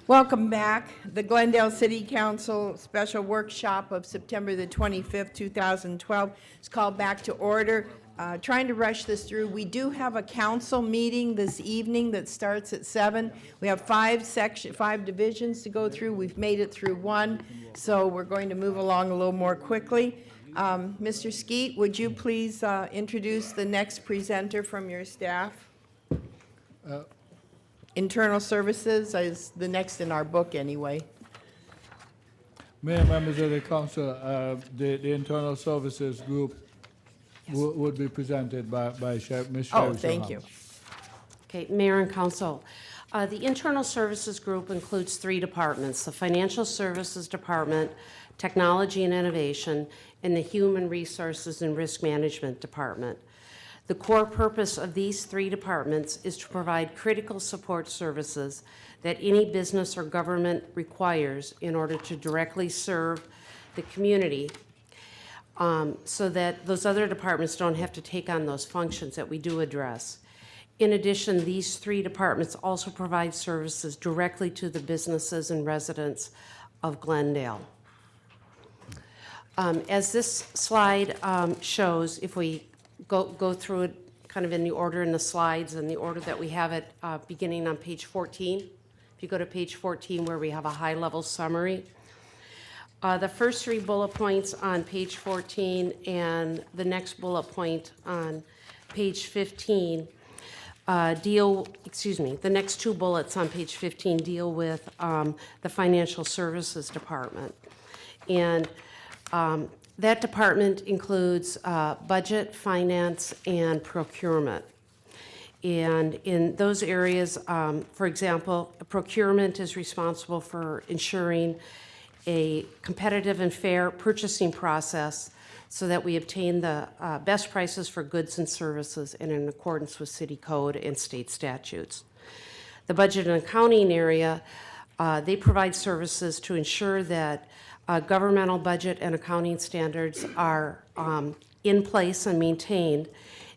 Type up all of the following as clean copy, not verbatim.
Welcome back. The Glendale City Council Special Workshop of September the 25th, 2012 is called back to order. Trying to rush this through. We do have a council meeting this evening that starts at 7. We have five divisions to go through. We've made it through one, so we're going to move along a little more quickly. Mr. Skeet, would you please introduce the next presenter from your staff? Internal Services is the next in our book anyway. Mayor, members of the council, the Internal Services Group would be presented by Ms. Sherry. Oh, thank you. Okay, Mayor and Council. The Internal Services Group includes 3 departments: the Financial Services Department, Technology and Innovation, and the Human Resources and Risk Management Department. The core purpose of these 3 departments is to provide critical support services that any business or government requires in order to directly serve the community, so that those other departments don't have to take on those functions that we do address. In addition, these 3 departments also provide services directly to the businesses and residents of Glendale. As this slide shows, if we go through it kind of in the order in the slides and the order that we have it beginning on page 14. If you go to page 14 where we have a high-level summary. The first 3 bullet points on page 14 and the next bullet point on page 15 the next 2 bullets on page 15 deal with the Financial Services Department. And that department includes budget, finance, and procurement. And in those areas, for example, procurement is responsible for ensuring a competitive and fair purchasing process so that we obtain the best prices for goods and services and in accordance with city code and state statutes. The budget and accounting area, they provide services to ensure that governmental budget and accounting standards are in place and maintained,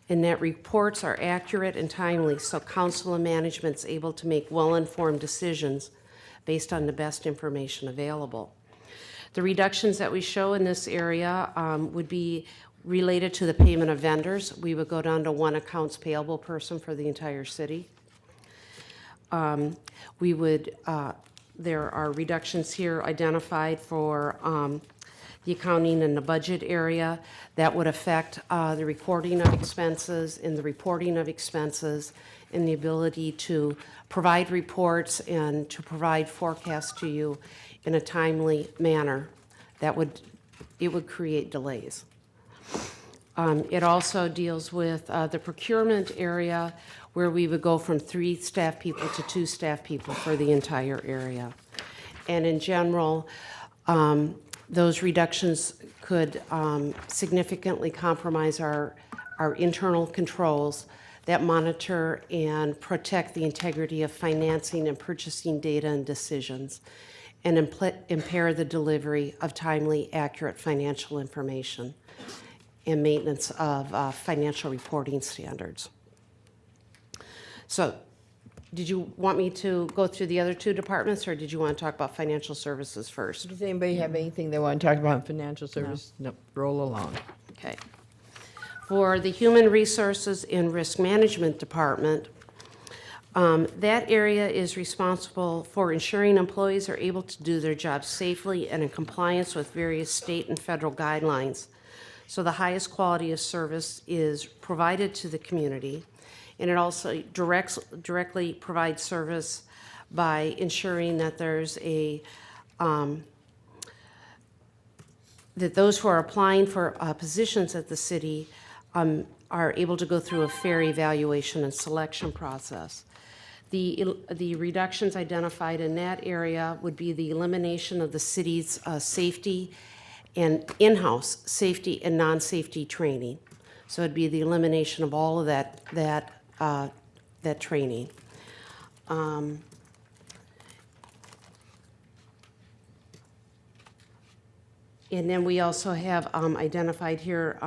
and that reports are accurate and timely so council and management's able to make well-informed decisions based on the best information available. The reductions that we show in this area would be related to the payment of vendors. We would go down to 1 accounts payable person for the entire city. There are reductions here identified for the accounting and the budget area that would affect the recording of expenses and the reporting of expenses and the ability to provide reports and to provide forecasts to you in a timely manner. It would create delays. It also deals with the procurement area, where we would go from 3 staff people to 2 staff people for the entire area. And in general, those reductions could significantly compromise our internal controls that monitor and protect the integrity of financing and purchasing data and decisions, and impair the delivery of timely, accurate financial information and maintenance of financial reporting standards. So, did you want me to go through the other 2 departments, or did you want to talk about financial services first? Does anybody have anything they want to talk about in financial service? No. Roll along. Okay. For the Human Resources and Risk Management Department, that area is responsible for ensuring employees are able to do their jobs safely and in compliance with various state and federal guidelines. So the highest quality of service is provided to the community. And it also directly provides service by ensuring that there's that those who are applying for positions at the city are able to go through a fair evaluation and selection process. The reductions identified in that area would be the elimination of the city's safety and in-house safety and non-safety training. So it'd be the elimination of all of that training. And then we also have identified here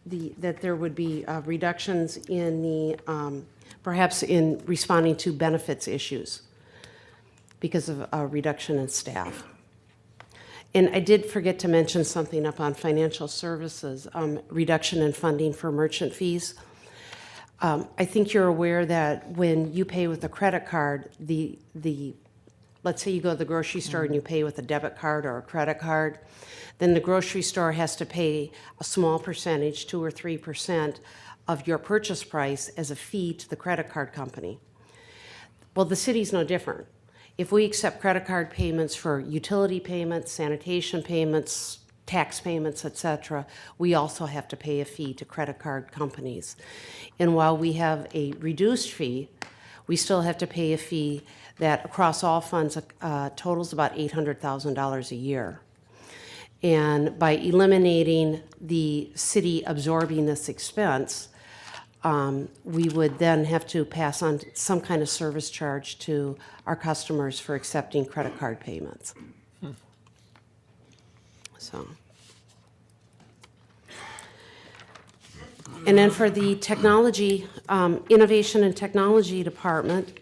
that there would be reductions in the perhaps in responding to benefits issues. because of a reduction in staff. And I did forget to mention something up on financial services, reduction in funding for merchant fees. I think you're aware that when you pay with a credit card, let's say you go to the grocery store and you pay with a debit card or a credit card, then the grocery store has to pay a small percentage, 2 or 3% of your purchase price as a fee to the credit card company. Well, the city's no different. If we accept credit card payments for utility payments, sanitation payments, tax payments, et cetera, we also have to pay a fee to credit card companies. And while we have a reduced fee, we still have to pay a fee that across all funds totals about $800,000 a year. And by eliminating the city absorbing this expense, we would then have to pass on some kind of service charge to our customers for accepting credit card payments. So. And then for the technology, innovation and technology department,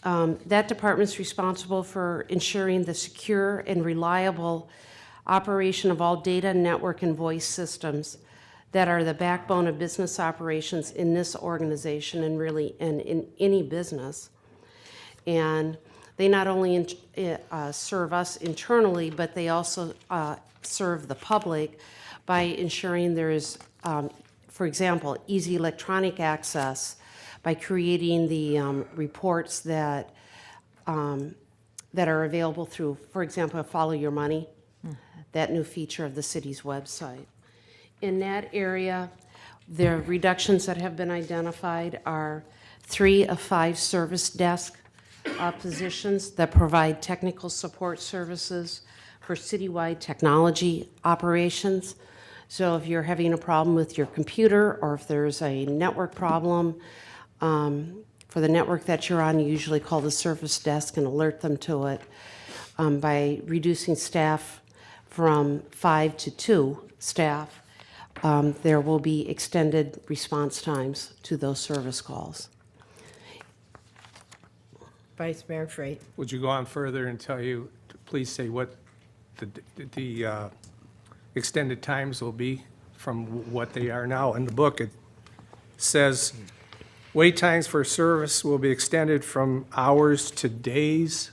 that department's responsible for ensuring the secure and reliable operation of all data, network, and voice systems that are the backbone of business operations in this organization and really in any business. And they not only serve us internally, but they also serve the public by ensuring there is, for example, easy electronic access by creating the reports that are available through, for example, Follow Your Money, that new feature of the city's website. In that area, the reductions that have been identified are 3 of 5 service desk positions that provide technical support services for citywide technology operations. So if you're having a problem with your computer or if there's a network problem, for the network that you're on, you usually call the service desk and alert them to it. By reducing staff from 5 to 2 staff, there will be extended response times to those service calls. Vice Mayor Freight. Would you go on further and tell you, please say what the extended times will be from what they are now? In the book, it says, wait times for service will be extended from hours to days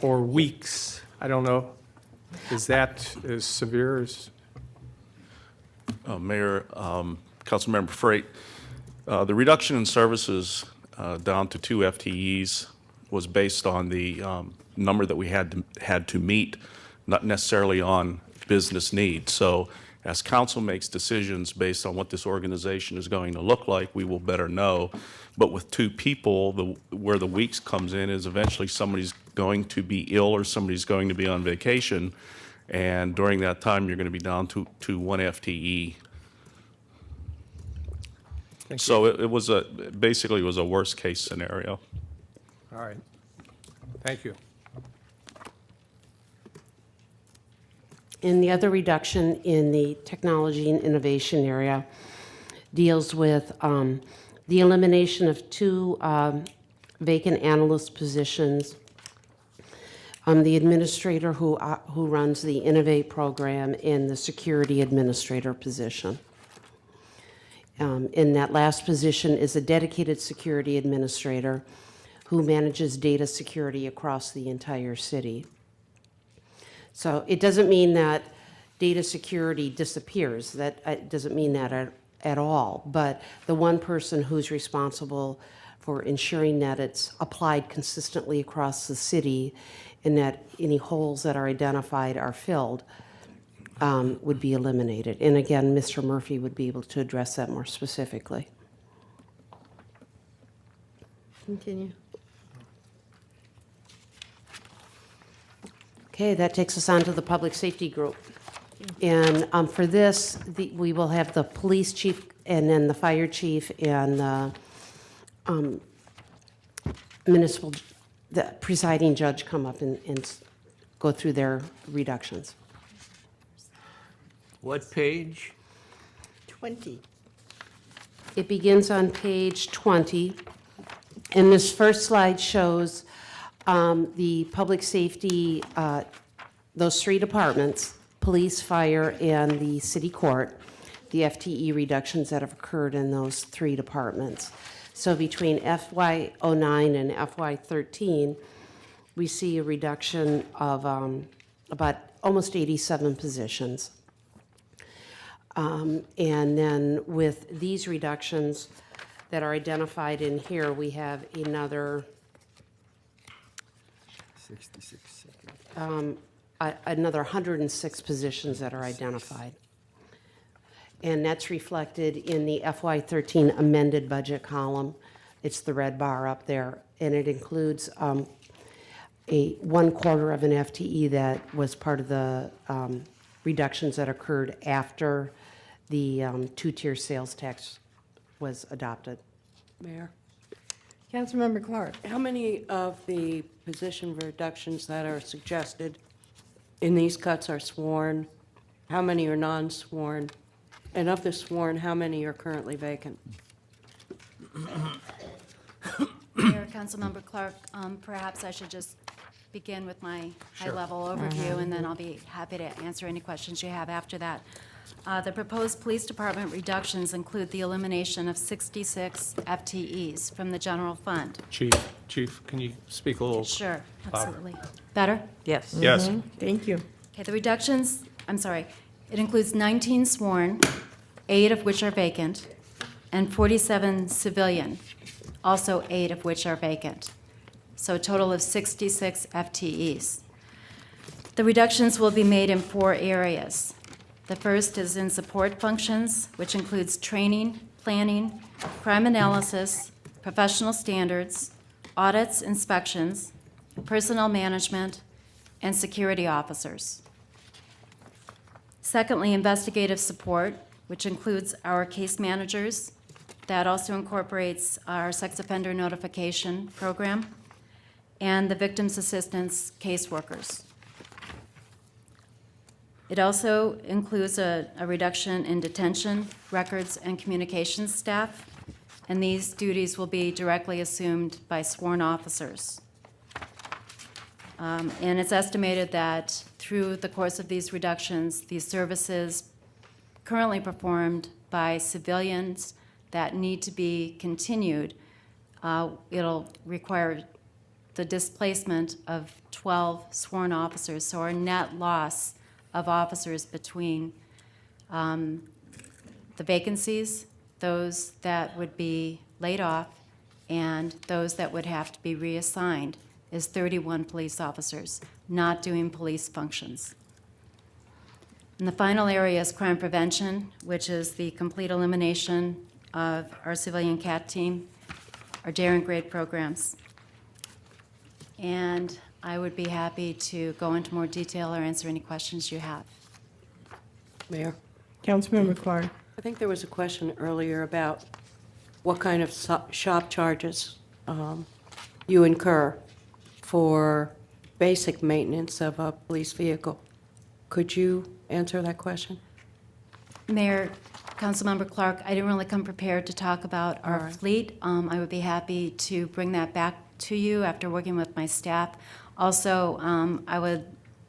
or weeks. I don't know, is that as severe as? Mayor, Councilmember Freight, the reduction in services down to 2 FTEs was based on the number that we had to meet, not necessarily on business needs. So as council makes decisions based on what this organization is going to look like, we will better know. But with 2 people, where the weeks comes in is eventually somebody's going to be ill or somebody's going to be on vacation. And during that time, you're going to be down to 1 FTE. So it was basically it was a worst case scenario. All right, thank you. And the other reduction in the technology and innovation area deals with the elimination of 2 vacant analyst positions. The administrator who runs the Innovate program and the security administrator position. In that last position is a dedicated security administrator who manages data security across the entire city. So it doesn't mean that data security disappears. That doesn't mean that at all. But the one person who's responsible for ensuring that it's applied consistently across the city and that any holes that are identified are filled would be eliminated. And again, Mr. Murphy would be able to address that more specifically. Continue. Okay, that takes us on to the public safety group. And for this, we will have the police chief and then the fire chief and the the presiding judge come up and go through their reductions. What page? 20. It begins on page 20, and this first slide shows The public safety, those three departments, police, fire, and the city court, the FTE reductions that have occurred in those three departments. So between FY '09 and FY '13, we see a reduction of about almost 87 positions. And then with these reductions that are identified in here, we have another 66 seconds. another 106 positions that are identified. And that's reflected in the FY '13 amended budget column. It's the red bar up there, and it includes a 1/4 of an FTE that was part of the reductions that occurred after the two-tier sales tax was adopted. Mayor, Councilmember Clark. how many of the position reductions that are suggested in these cuts are sworn? How many are non-sworn? And of the sworn, how many are currently vacant? Mayor, Councilmember Clark, perhaps I should just begin with my high-level overview, and then I'll be happy to answer any questions you have after that. The proposed police department reductions include the elimination of 66 FTEs from the general fund. Chief, can you speak a little? Sure, absolutely. Better? Yes. Yes. Thank you. Okay, the reductions, I'm sorry, it includes 19 sworn, 8 of which are vacant, and 47 civilian, also 8 of which are vacant. So a total of 66 FTEs. The reductions will be made in 4 areas. The first is in support functions, which includes training, planning, crime analysis, professional standards, audits, inspections, personnel management, and security officers. Secondly, investigative support, which includes our case managers. That also incorporates our sex offender notification program and the victims' assistance caseworkers. It also includes a reduction in detention, records, and communications staff, and these duties will be directly assumed by sworn officers. And it's estimated that through the course of these reductions, these services currently performed by civilians that need to be continued, it'll require the displacement of 12 sworn officers, so our net loss of officers between the vacancies, those that would be laid off, and those that would have to be reassigned is 31 police officers not doing police functions. And the final area is crime prevention, which is the complete elimination of our civilian CAT team, our dare and grade programs. And I would be happy to go into more detail or answer any questions you have. Mayor, Councilmember Clark. I think there was a question earlier about what kind of shop charges you incur for basic maintenance of a police vehicle. Could you answer that question? Mayor, Councilmember Clark, I didn't really come prepared to talk about our All right. fleet. I would be happy to bring that back to you after working with my staff. Also, I would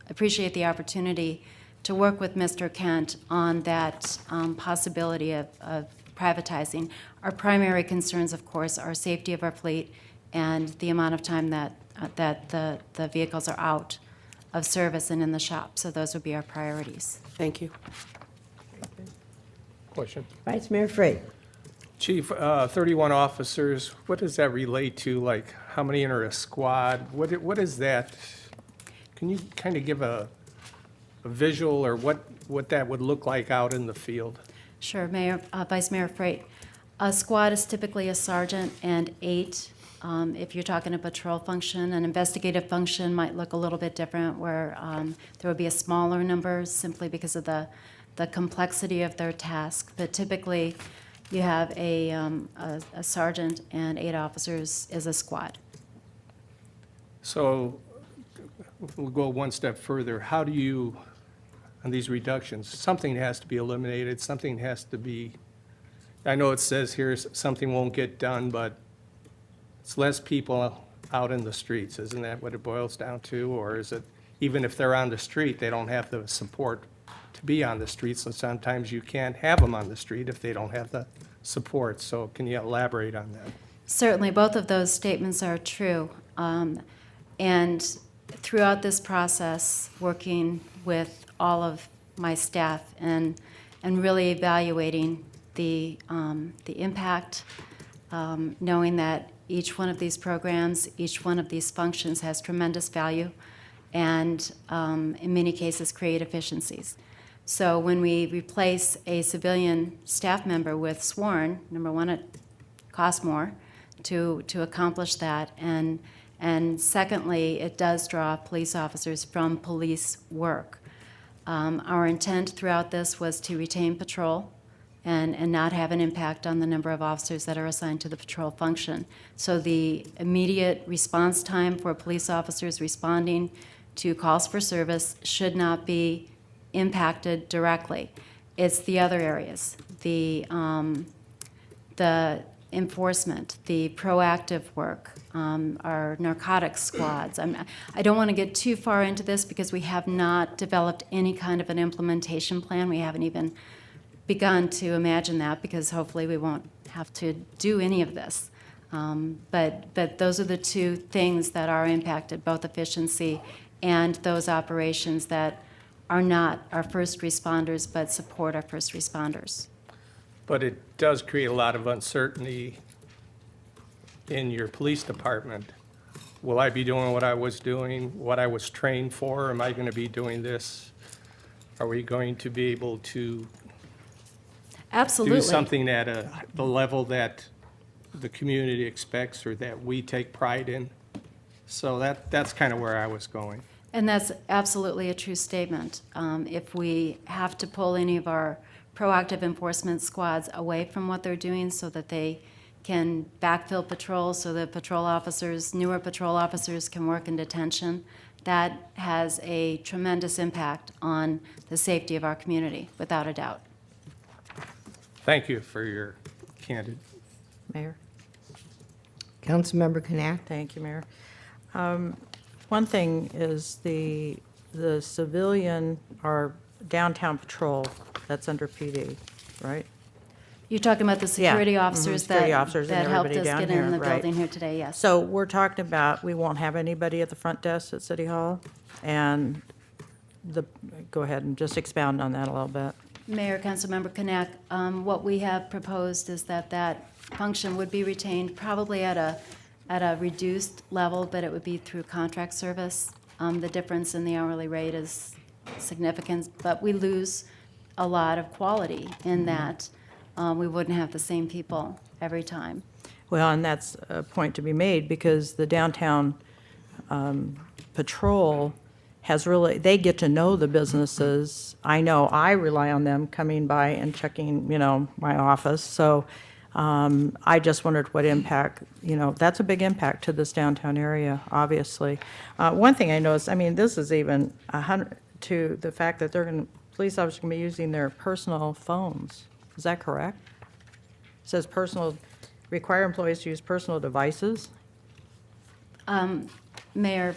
appreciate the opportunity to work with Mr. Kent on that possibility of privatizing. Our primary concerns, of course, are safety of our fleet and the amount of time that the vehicles are out of service and in the shop. So those would be our priorities. Thank you. Question. Vice Mayor Frey. Chief, 31 officers, what does that relate to? Like, how many enter a squad? What is that? Can you kind of give a visual or what that would look like out in the field? Sure, Mayor, Vice Mayor Freight. A squad is typically a sergeant and 8. If you're talking a patrol function, an investigative function might look a little bit different, where there would be a smaller number simply because of the complexity of their task. But typically, you have a sergeant and 8 officers is a squad. So we'll go one step further. How do you, on these reductions, something has to be eliminated, something has to be, I know it says here something won't get done, but it's less people out in the streets. Isn't that what it boils down to? Or is it, even if they're on the street, they don't have the support to be on the street? So sometimes you can't have them on the street if they don't have the support. So can you elaborate on that? Certainly, both of those statements are true. And throughout this process, working with all of my staff and really evaluating the impact, knowing that each one of these programs, each one of these functions has tremendous value and in many cases create efficiencies. So when we replace a civilian staff member with sworn, number one, it costs more to accomplish that, and secondly, it does draw police officers from police work. Our intent throughout this was to retain patrol and not have an impact on the number of officers that are assigned to the patrol function. So the immediate response time for police officers responding to calls for service should not be impacted directly. It's the other areas, the enforcement, the proactive work, our narcotics squads. I don't want to get too far into this because we have not developed any kind of an implementation plan. We haven't even begun to imagine that because hopefully we won't have to do any of this. But those are the two things that are impacted, both efficiency and those operations that are not our first responders but support our first responders. But it does create a lot of uncertainty in your police department. Will I be doing what I was doing, what I was trained for? Am I going to be doing this? Are we going to be able to Absolutely. do something at the level that the community expects or that we take pride in? So that's kind of where I was going. And that's absolutely a true statement. If we have to pull any of our proactive enforcement squads away from what they're doing so that they can backfill patrols so that patrol officers, newer patrol officers can work in detention, that has a tremendous impact on the safety of our community, without a doubt. Thank you for your candid. Mayor? Councilmember Knapp? Thank you, Mayor. One thing is the civilian or downtown patrol, that's under PD, right? You're talking about the security Yeah, officers security that officers and helped everybody us down get in here, the right. building here today, yes. So we're talking about, we won't have anybody at the front desk at City Hall? And go ahead and just expound on that a little bit. Mayor, Councilmember Knack, what we have proposed is that function would be retained probably at a reduced level, but it would be through contract service. The difference in the hourly rate is significant, but we lose a lot of quality in that we wouldn't have the same people every time. Well, and that's a point to be made because the downtown patrol has really, they get to know the businesses. I know I rely on them coming by and checking, my office. So I just wondered what impact, that's a big impact to this downtown area, obviously. One thing I noticed, this is even 100 to the fact that police officers can be using their personal phones. Is that correct? It says require employees to use personal devices. Mayor,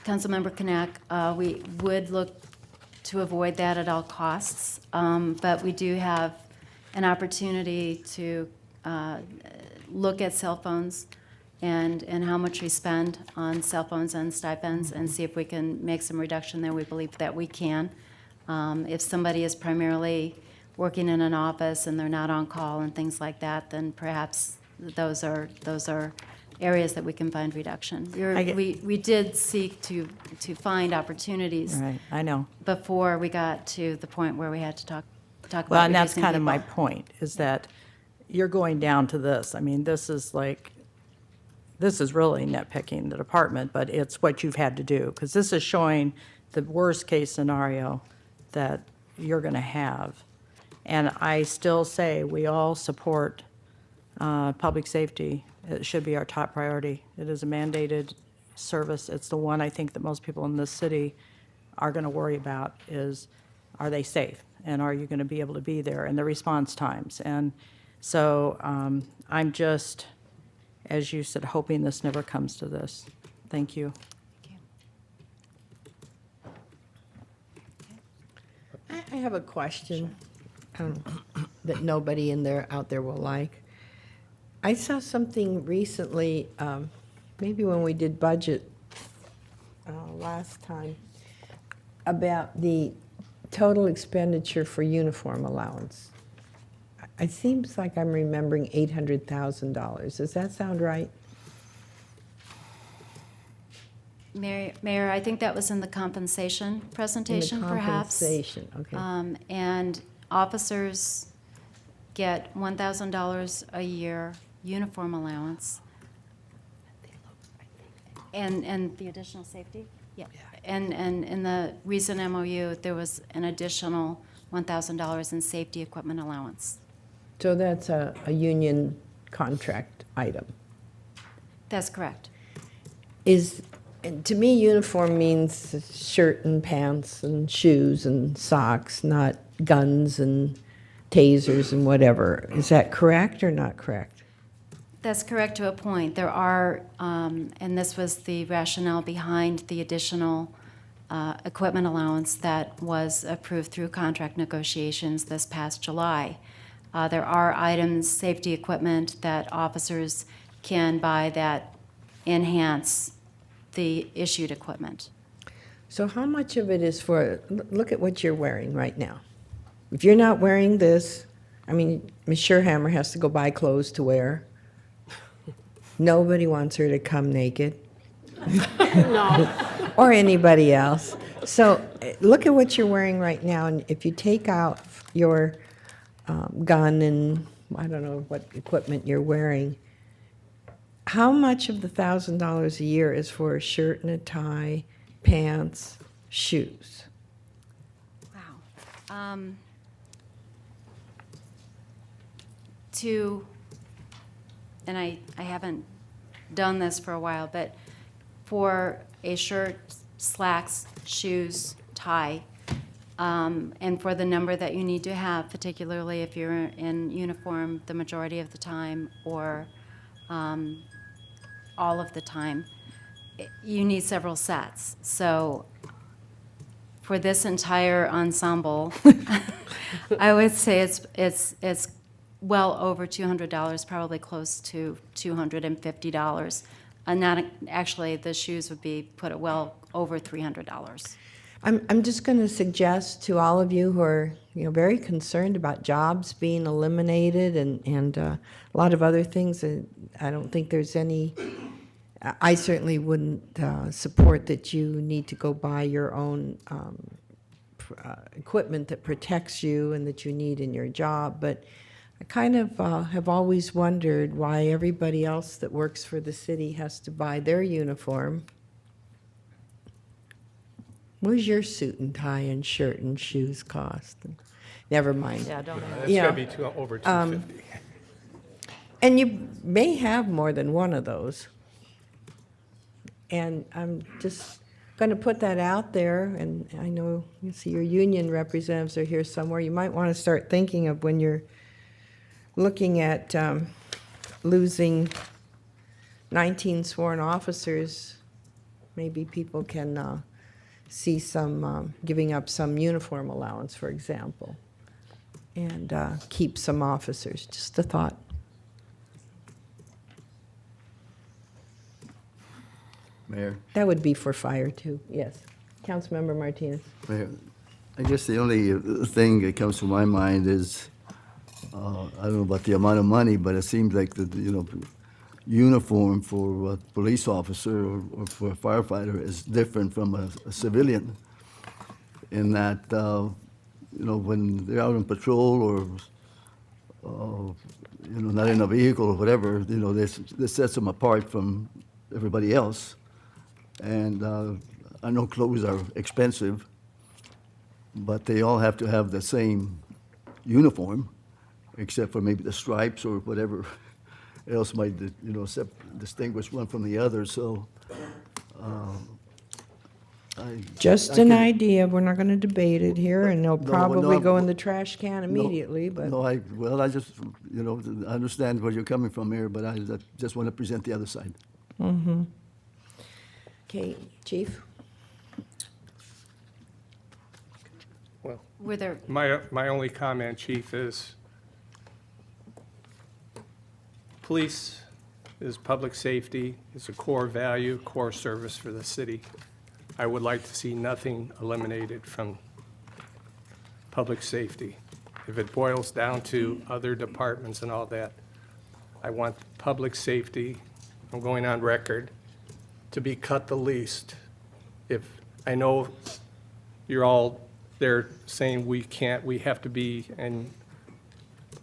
Councilmember Knack, we would look to avoid that at all costs, but we do have an opportunity to look at cell phones and how much we spend on cell phones and stipends and see if we can make some reduction there. We believe that we can. If somebody is primarily working in an office and they're not on call and things like that, then perhaps those are areas that we can find reduction. We did seek to find opportunities Right, I know. before we got to the point where we had to talk about Well, and that's reducing kind of my people. point, is that you're going down to this. This is really nitpicking the department, but it's what you've had to do, because this is showing the worst-case scenario that you're going to have. And I still say we all support public safety. It should be our top priority. It is a mandated service. It's the one I think that most people in this city are going to worry about is, are they safe? And are you going to be able to be there? And the response times. And so I'm just, as you said, hoping this never comes to this. Thank you. I have a question that nobody out there will like. I saw something recently, maybe when we did budget last time, about the total expenditure for uniform allowance. It seems like I'm remembering $800,000. Does that sound right? Mayor, I think that was in the compensation presentation, perhaps. Compensation, okay. And officers get $1,000 a year uniform allowance. And the additional safety? Yeah. And in the recent MOU, there was an additional $1,000 in safety equipment allowance. So that's a union contract item. That's correct. And to me, uniform means shirt and pants and shoes and socks, not guns and tasers and whatever. Is that correct or not correct? That's correct to a point. There are, and this was the rationale behind the additional equipment allowance that was approved through contract negotiations this past July. There are items, safety equipment, that officers can buy that enhance the issued equipment. So how much of it is for, look at what you're wearing right now. If you're not wearing this, I mean, Ms. Sherhammer has to go buy clothes to wear. Nobody wants her to come naked. No. Or anybody else. So look at what you're wearing right now, and if you take out your gun and I don't know what equipment you're wearing, how much of the $1,000 a year is for a shirt and a tie, pants, shoes? Wow. And I haven't done this for a while, but for a shirt, slacks, shoes, tie, and for the number that you need to have, particularly if you're in uniform the majority of the time or all of the time, you need several sets. So for this entire ensemble, I would say it's well over $200, probably close to $250. And not actually, the shoes would be put at well over $300. I'm just going to suggest to all of you who are, very concerned about jobs being eliminated and a lot of other things. I don't think there's any. I certainly wouldn't support that you need to go buy your own equipment that protects you and that you need in your job. But I kind of have always wondered why everybody else that works for the city has to buy their uniform. What's your suit and tie and shirt and shoes cost? Never mind. Yeah, don't. It's Yeah. going to be over 250. And you may have more than one of those. And I'm just going to put that out there, and I know you see your union representatives are here somewhere. You might want to start thinking of when you're looking at losing 19 sworn officers, maybe people can see some giving up some uniform allowance, for example, and keep some officers. Just a thought. Mayor, That would be for fire, too. Yes. Councilmember Martinez. Mayor, I guess the only thing that comes to my mind is, I don't know about the amount of money, but it seems like the, uniform for a police officer or for a firefighter is different from a civilian in that, when they're out on patrol or, not in a vehicle or whatever, this sets them apart from everybody else. And I know clothes are expensive, but they all have to have the same uniform, except for maybe the stripes or whatever else might, distinguish one from the other. So Just I an can- idea, we're not gonna debate it here, and they'll No, probably no, go in the trash can No, immediately, but. No, I just, I understand where you're coming from here, but I just want to present the other side. Okay, Chief? Well, Were there, my only comment, Chief, is police is public safety, is a core value, core service for the city. I would like to see nothing eliminated from public safety. If it boils down to other departments and all that, I want public safety, I'm going on record, to be cut the least. If, I know you're all there saying we have to be and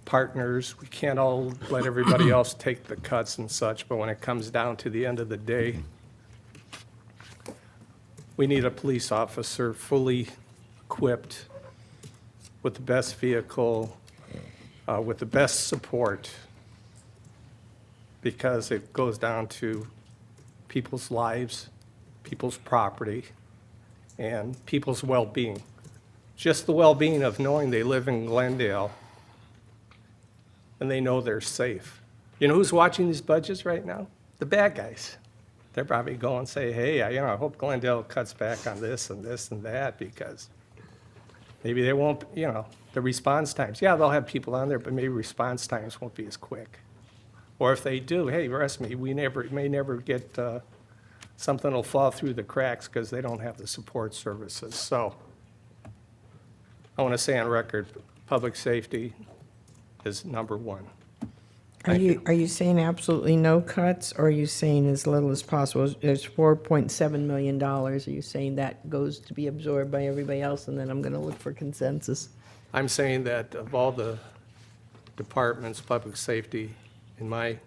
partners, we can't all let everybody else take the cuts and such, but when it comes down to the end of the day, we need a police officer fully equipped with the best vehicle, with the best support, because it goes down to people's lives, people's property, and people's well-being. Just the well-being of knowing they live in Glendale and they know they're safe. You know who's watching these budgets right now? The bad guys. They're probably going and say, hey, I hope Glendale cuts back on this and this and that, because maybe they won't, the response times. Yeah, they'll have people on there, but maybe response times won't be as quick. Or if they do, hey, trust me, we may never get, something will fall through the cracks because they don't have the support services. So I want to say on record, public safety is number one. Are you saying absolutely no cuts, or are you saying as little as possible? There's $4.7 million. Are you saying that goes to be absorbed by everybody else, and then I'm gonna look for consensus? I'm saying that of all the departments, public safety, in my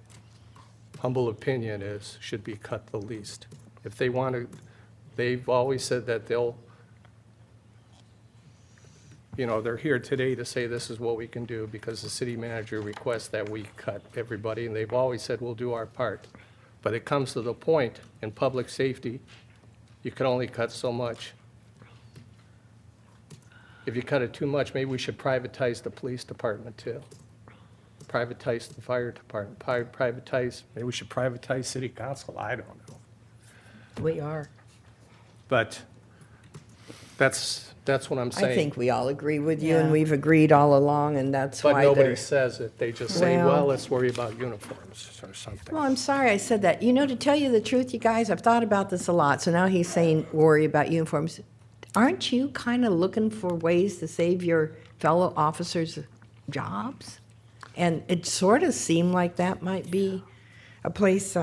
humble opinion, should be cut the least. If they want to, they've always said that they'll, they're here today to say this is what we can do because the city manager requests that we cut everybody, and they've always said we'll do our part. But it comes to the point in public safety, you can only cut so much. If you cut it too much, maybe we should privatize the police department too. Privatize the fire department, maybe we should privatize city council, I don't know. We are. But that's what I'm saying. I think we all agree with you, and Yeah. we've agreed all along, and that's But why nobody they're. says it. They just say, Well- well, let's worry about uniforms or something. Well, I'm sorry I said that. To tell you the truth, you guys, I've thought about this a lot. So now he's saying worry about uniforms. Aren't you kind of looking for ways to save your fellow officers' jobs? And it sort of seemed like that might be a place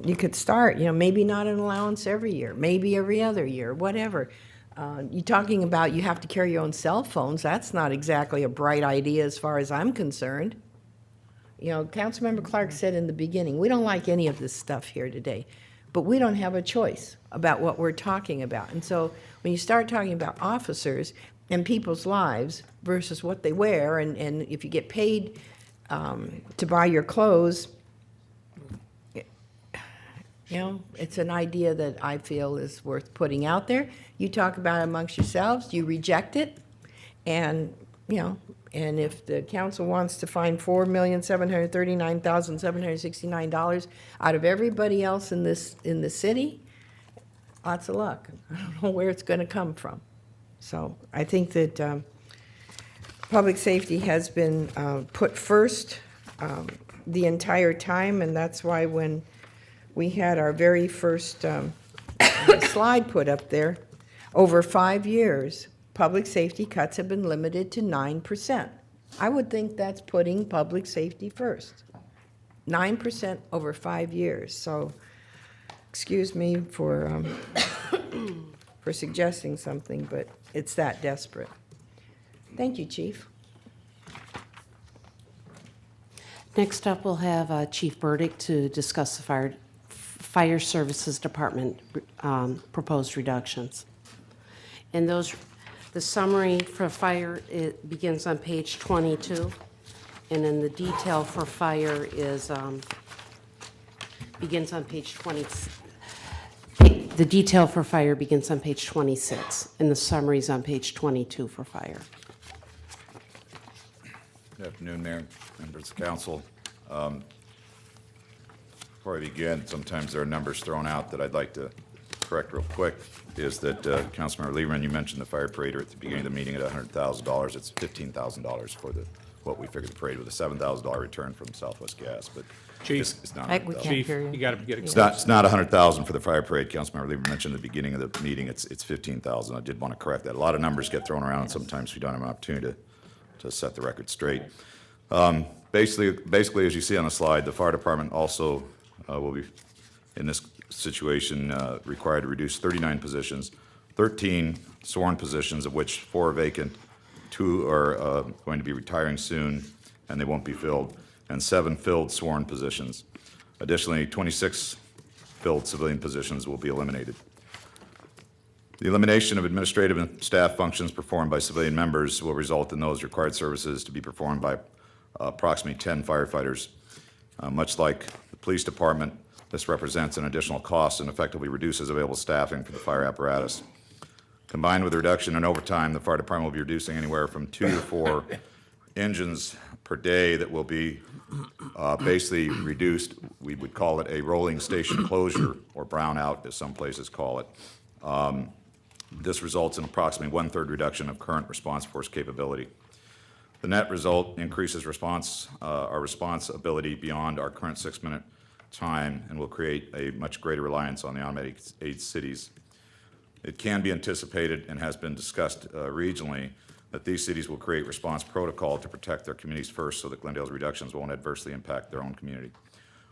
you could start. Maybe not an allowance every year, maybe every other year, whatever. You're talking about you have to carry your own cell phones. That's not exactly a bright idea as far as I'm concerned. Councilmember Clark said in the beginning, we don't like any of this stuff here today, but we don't have a choice about what we're talking about. And so when you start talking about officers and people's lives versus what they wear, and if you get paid to buy your clothes, it's an idea that I feel is worth putting out there. You talk about it amongst yourselves, you reject it, and, and if the council wants to find $4,739,769 out of everybody else in the city, lots of luck. I don't know where it's going to come from. So I think that public safety has been put first the entire time, and that's why when we had our very first slide put up there, over 5 years, public safety cuts have been limited to 9%. I would think that's putting public safety first. 9% over 5 years. So, excuse me for suggesting something, but it's that desperate. Thank you, Chief. Next up, we'll have Chief Burdick to discuss the Fire Services Department proposed reductions. And the summary for fire, it begins on page 22, and then the detail for fire is, begins on page 20, The detail for fire begins on page 26, and the summary's on page 22 for fire. Good afternoon, Mayor, members of council. Before I begin, sometimes there are numbers thrown out that I'd like to correct real quick, is that Councilmember Lieberman, you mentioned the fire parade at the beginning of the meeting at $100,000. It's $15,000 for what we figured the parade with a $7,000 return from Southwest Gas, but Chief. it's not We $100,000. can't Chief, hear you. you got to get It's extensions. not $100,000 for the fire parade. Councilmember Lieberman mentioned at the beginning of the meeting, it's $15,000. I did want to correct that. A lot of numbers get thrown around, and sometimes we don't have an opportunity to set the record straight. Basically, as you see on the slide, the fire department also will be, in this situation, required to reduce 39 positions, 13 sworn positions, of which 4 are vacant, 2 are going to be retiring soon, and they won't be filled, and 7 filled sworn positions. Additionally, 26 filled civilian positions will be eliminated. The elimination of administrative and staff functions performed by civilian members will result in those required services to be performed by approximately 10 firefighters. Much like the police department, this represents an additional cost and effectively reduces available staffing for the fire apparatus. Combined with a reduction in overtime, the fire department will be reducing anywhere from 2 to 4 engines per day that will be basically reduced. We would call it a rolling station closure, or brownout, as some places call it. This results in approximately 1/3 reduction of current response force capability. The net result increases our response ability beyond our current 6-minute time and will create a much greater reliance on the automatic aid cities. It can be anticipated and has been discussed regionally that these cities will create response protocol to protect their communities first so that Glendale's reductions won't adversely impact their own community.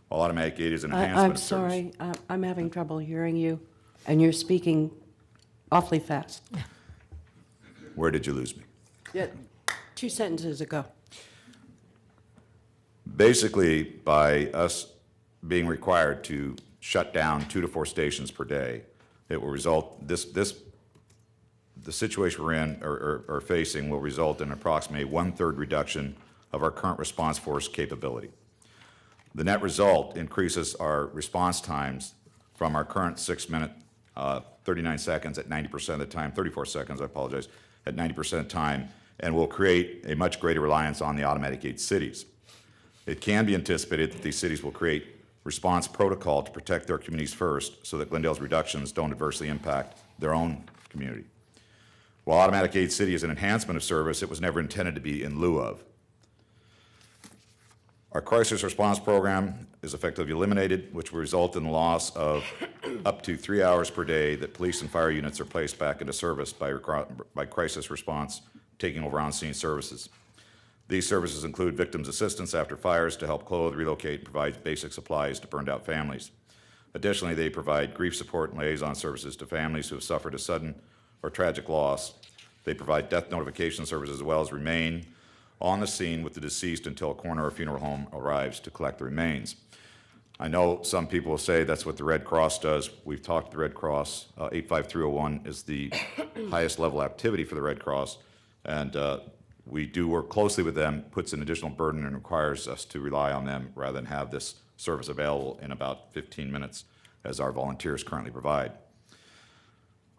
While automatic aid is an enhancement I'm of service. sorry, I'm having trouble hearing you, and you're speaking awfully fast. Where did you lose me? Yeah, 2 sentences ago. Basically, by us being required to shut down 2 to 4 stations per day, it will result, the situation we're in or facing will result in approximately 1/3 reduction of our current response force capability. The net result increases our response times from our current 6-minute, 39 seconds at 90% of the time, 34 seconds, I apologize, at 90% of the time, and will create a much greater reliance on the automatic aid cities. It can be anticipated that these cities will create response protocol to protect their communities first so that Glendale's reductions don't adversely impact their own community. While automatic aid city is an enhancement of service, it was never intended to be in lieu of. Our crisis response program is effectively eliminated, which will result in the loss of up to 3 hours per day that police and fire units are placed back into service by crisis response taking over on-scene services. These services include victims' assistance after fires to help clothe, relocate, and provide basic supplies to burned-out families. Additionally, they provide grief support and liaison services to families who have suffered a sudden or tragic loss. They provide death notification services as well as remain on the scene with the deceased until a coroner or funeral home arrives to collect the remains. I know some people will say that's what the Red Cross does. We've talked to the Red Cross. 85301 is the highest level activity for the Red Cross, and we do work closely with them, puts an additional burden and requires us to rely on them rather than have this service available in about 15 minutes as our volunteers currently provide.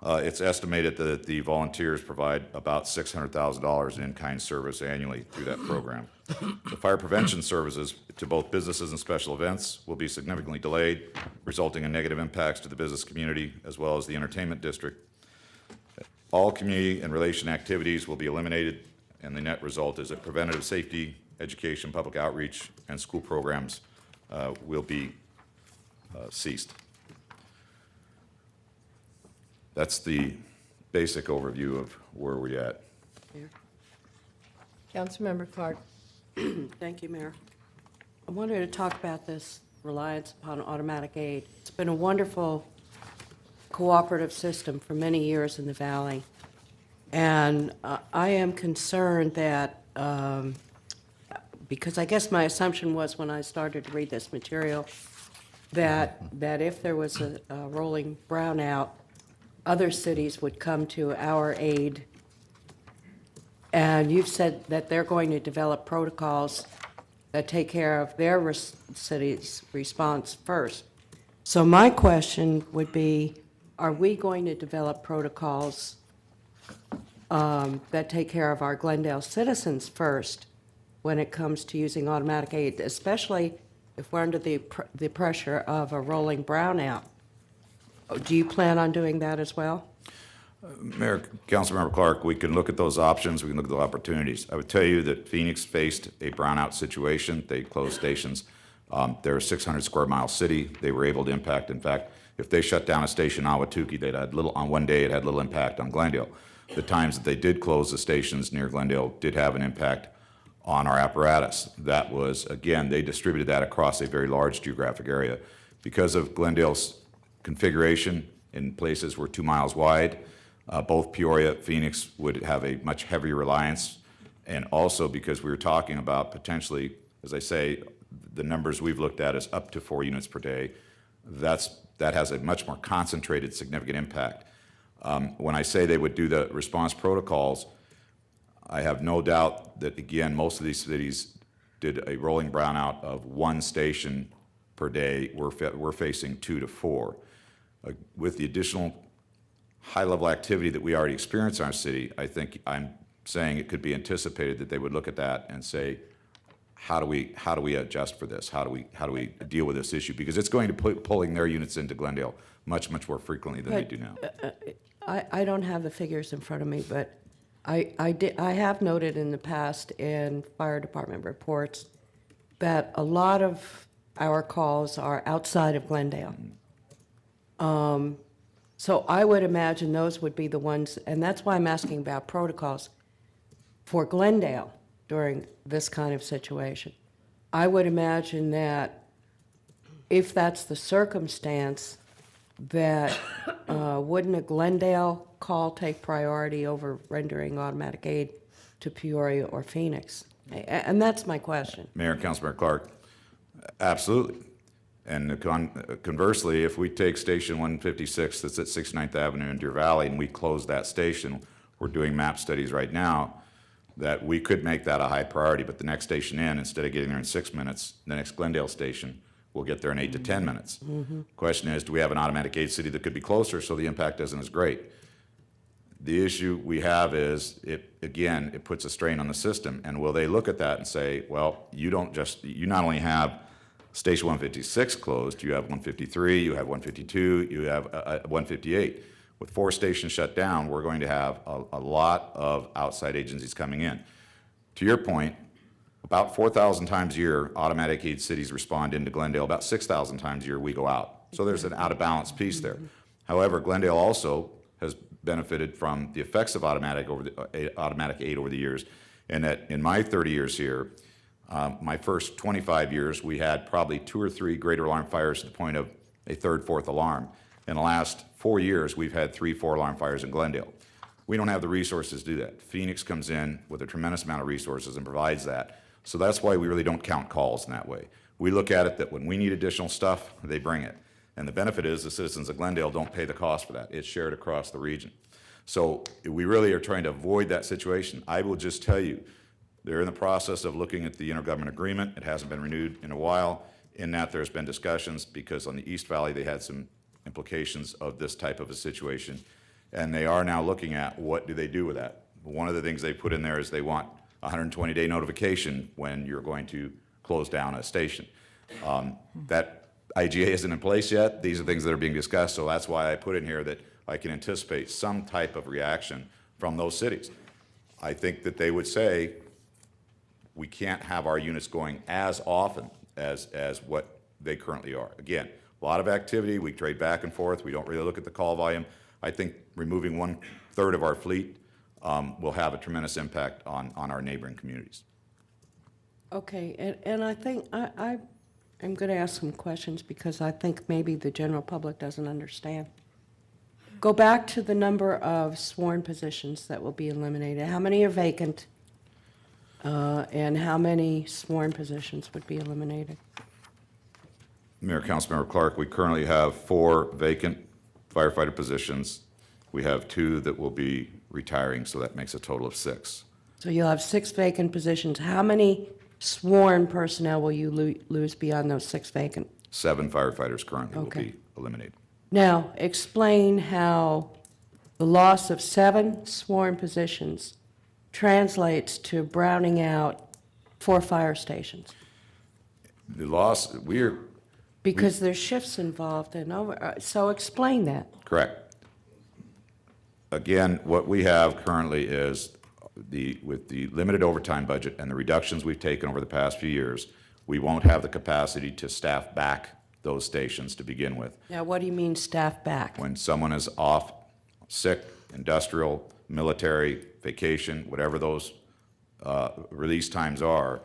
It's estimated that the volunteers provide about $600,000 in in-kind service annually through that program. The fire prevention services to both businesses and special events will be significantly delayed, resulting in negative impacts to the business community as well as the entertainment district. All community and relation activities will be eliminated, and the net result is that preventative safety, education, public outreach, and school programs will be ceased. That's the basic overview of where we're at. Councilmember Clark. Thank you, Mayor. I wanted to talk about this reliance upon automatic aid. It's been a wonderful cooperative system for many years in the valley. And I am concerned that, because I guess my assumption was when I started to read this material, that if there was a rolling brownout, other cities would come to our aid. And you've said that they're going to develop protocols that take care of their city's response first. So my question would be, are we going to develop protocols that take care of our Glendale citizens first when it comes to using automatic aid, especially if we're under the pressure of a rolling brownout? Do you plan on doing that as well? Mayor, Councilmember Clark, we can look at those options, we can look at the opportunities. I would tell you that Phoenix faced a brownout situation. They closed stations. They're a 600 square mile city. They were able to impact. In fact, if they shut down a station in Ahwatukee, they'd had little, on one day, it had little impact on Glendale. The times that they did close the stations near Glendale did have an impact on our apparatus. That was, again, they distributed that across a very large geographic area. Because of Glendale's configuration in places were 2 miles wide, both Peoria, Phoenix would have a much heavier reliance. And also because we were talking about potentially, as I say, the numbers we've looked at is up to 4 units per day. That has a much more concentrated, significant impact. When I say they would do the response protocols, I have no doubt that, again, most of these cities did a rolling brownout of 1 station per day. We're facing 2 to 4. With the additional high-level activity that we already experience in our city, I think I'm saying it could be anticipated that they would look at that and say, how do we adjust for this? How do we deal with this issue? Because it's going to put pulling their units into Glendale much more frequently than they do now. I don't have the figures in front of me, but I have noted in the past in fire department reports that a lot of our calls are outside of Glendale. So I would imagine those would be the ones, and that's why I'm asking about protocols for Glendale during this kind of situation. I would imagine that if that's the circumstance, that wouldn't a Glendale call take priority over rendering automatic aid to Peoria or Phoenix? And that's my question. Mayor and Councilmember Clark, absolutely. And conversely, if we take Station 156 that's at 69th Avenue in Deer Valley and we close that station, we're doing map studies right now, that we could make that a high priority, but the next station in, instead of getting there in 6 minutes, the next Glendale station will get there in 8 to 10 minutes. Question is, do we have an automatic aid city that could be closer so the impact isn't as great? The issue we have is, it puts a strain on the system, and will they look at that and say, well, you not only have Station 156 closed, you have 153, you have 152, you have 158. With 4 stations shut down, we're going to have a lot of outside agencies coming in. To your point, about 4,000 times a year, automatic aid cities respond into Glendale. About 6,000 times a year, we go out. So there's an out-of-balance piece there. However, Glendale also has benefited from the effects of automatic aid over the years, and that in my 30 years here, my first 25 years, we had probably 2 or 3 greater alarm fires to the point of a 3rd, 4th alarm. In the last 4 years, we've had 3, 4 alarm fires in Glendale. We don't have the resources to do that. Phoenix comes in with a tremendous amount of resources and provides that. So that's why we really don't count calls in that way. We look at it that when we need additional stuff, they bring it. And the benefit is the citizens of Glendale don't pay the cost for that. It's shared across the region. So we really are trying to avoid that situation. I will just tell you, they're in the process of looking at the intergovernmental agreement. It hasn't been renewed in a while. In that, there's been discussions because on the East Valley, they had some implications of this type of a situation. And they are now looking at what do they do with that. One of the things they put in there is they want 120-day notification when you're going to close down a station. That IGA isn't in place yet. These are things that are being discussed, so that's why I put in here that I can anticipate some type of reaction from those cities. I think that they would say, we can't have our units going as often as what they currently are. Again, a lot of activity, we trade back and forth, we don't really look at the call volume. I think removing 1/3 of our fleet will have a tremendous impact on our neighboring communities. Okay, and I think I'm going to ask some questions because I think maybe the general public doesn't understand. Go back to the number of sworn positions that will be eliminated. How many are vacant? And how many sworn positions would be eliminated? Mayor, Councilmember Clark, we currently have 4 vacant firefighter positions. We have 2 that will be retiring, so that makes a total of 6. So you'll have 6 vacant positions. How many sworn personnel will you lose beyond those 6 vacant? 7 firefighters currently will Okay. be eliminated. Now, explain how the loss of 7 sworn positions translates to browning out 4 fire stations. The loss, Because there's shifts involved and so explain that. correct. Again, what we have currently is with the limited overtime budget and the reductions we've taken over the past few years, we won't have the capacity to staff back those stations to begin with. Now, what do you mean staff back? When someone is off, sick, industrial, military, vacation, whatever those release times are,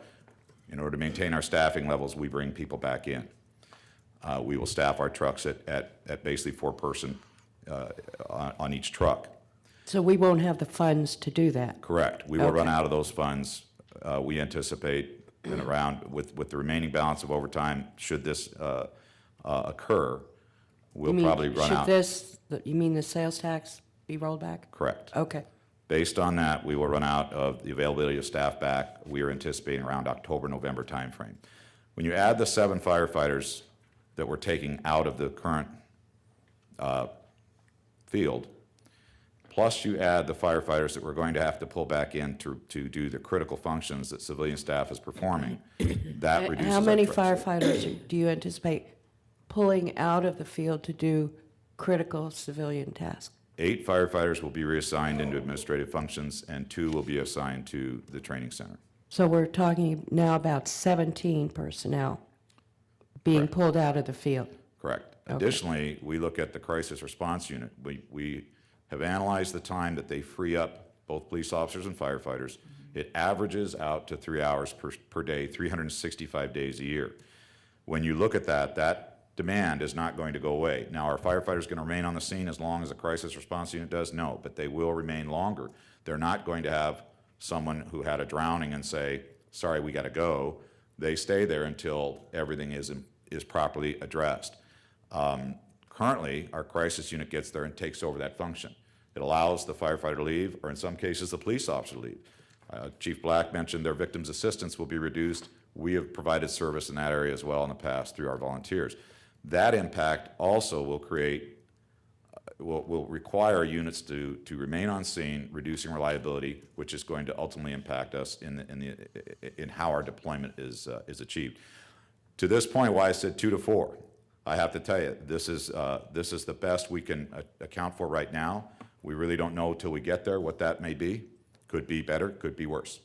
in order to maintain our staffing levels, we bring people back in. We will staff our trucks at basically 4-person on each truck. So we won't have the funds to do that? Correct. We will run Okay. out of those funds. We anticipate in around, with the remaining balance of overtime, should this occur, we'll probably run out. You mean the sales tax be rolled back? Correct. Okay. Based on that, we will run out of the availability of staff back. We are anticipating around October, November timeframe. When you add the 7 firefighters that we're taking out of the current field, plus you add the firefighters that we're going to have to pull back in to do the critical functions that civilian staff is performing, that reduces How our many threat. firefighters do you anticipate pulling out of the field to do critical civilian tasks? 8 firefighters will be reassigned into administrative functions, and 2 will be assigned to the training center. So we're talking now about 17 personnel being pulled out of the field. Correct. Okay. Additionally, we look at the crisis response unit. We have analyzed the time that they free up both police officers and firefighters. It averages out to 3 hours per day, 365 days a year. When you look at that demand is not going to go away. Now, are firefighters going to remain on the scene as long as the crisis response unit does? No, but they will remain longer. They're not going to have someone who had a drowning and say, sorry, we got to go. They stay there until everything is properly addressed. Currently, our crisis unit gets there and takes over that function. It allows the firefighter to leave, or in some cases, the police officer to leave. Chief Black mentioned their victims' assistance will be reduced. We have provided service in that area as well in the past through our volunteers. That impact also will will require units to remain on scene, reducing reliability, which is going to ultimately impact us in how our deployment is achieved. To this point, why I said 2 to 4, I have to tell you, this is the best we can account for right now. We really don't know till we get there what that may be. Could be better, could be worse.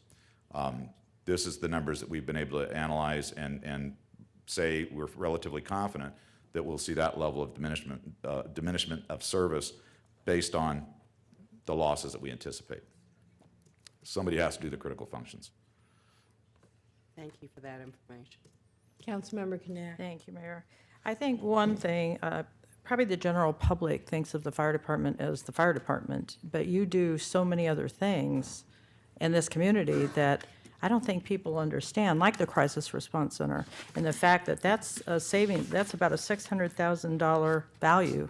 This is the numbers that we've been able to analyze and say we're relatively confident that we'll see that level of diminishment of service based on the losses that we anticipate. Somebody has to do the critical functions. Thank you for that information. Councilmember Knapp. Thank you, Mayor. I think one thing, probably the general public thinks of the fire department as the fire department, but you do so many other things in this community that I don't think people understand, like the Crisis Response Center, and the fact that that's a saving, that's about a $600,000 value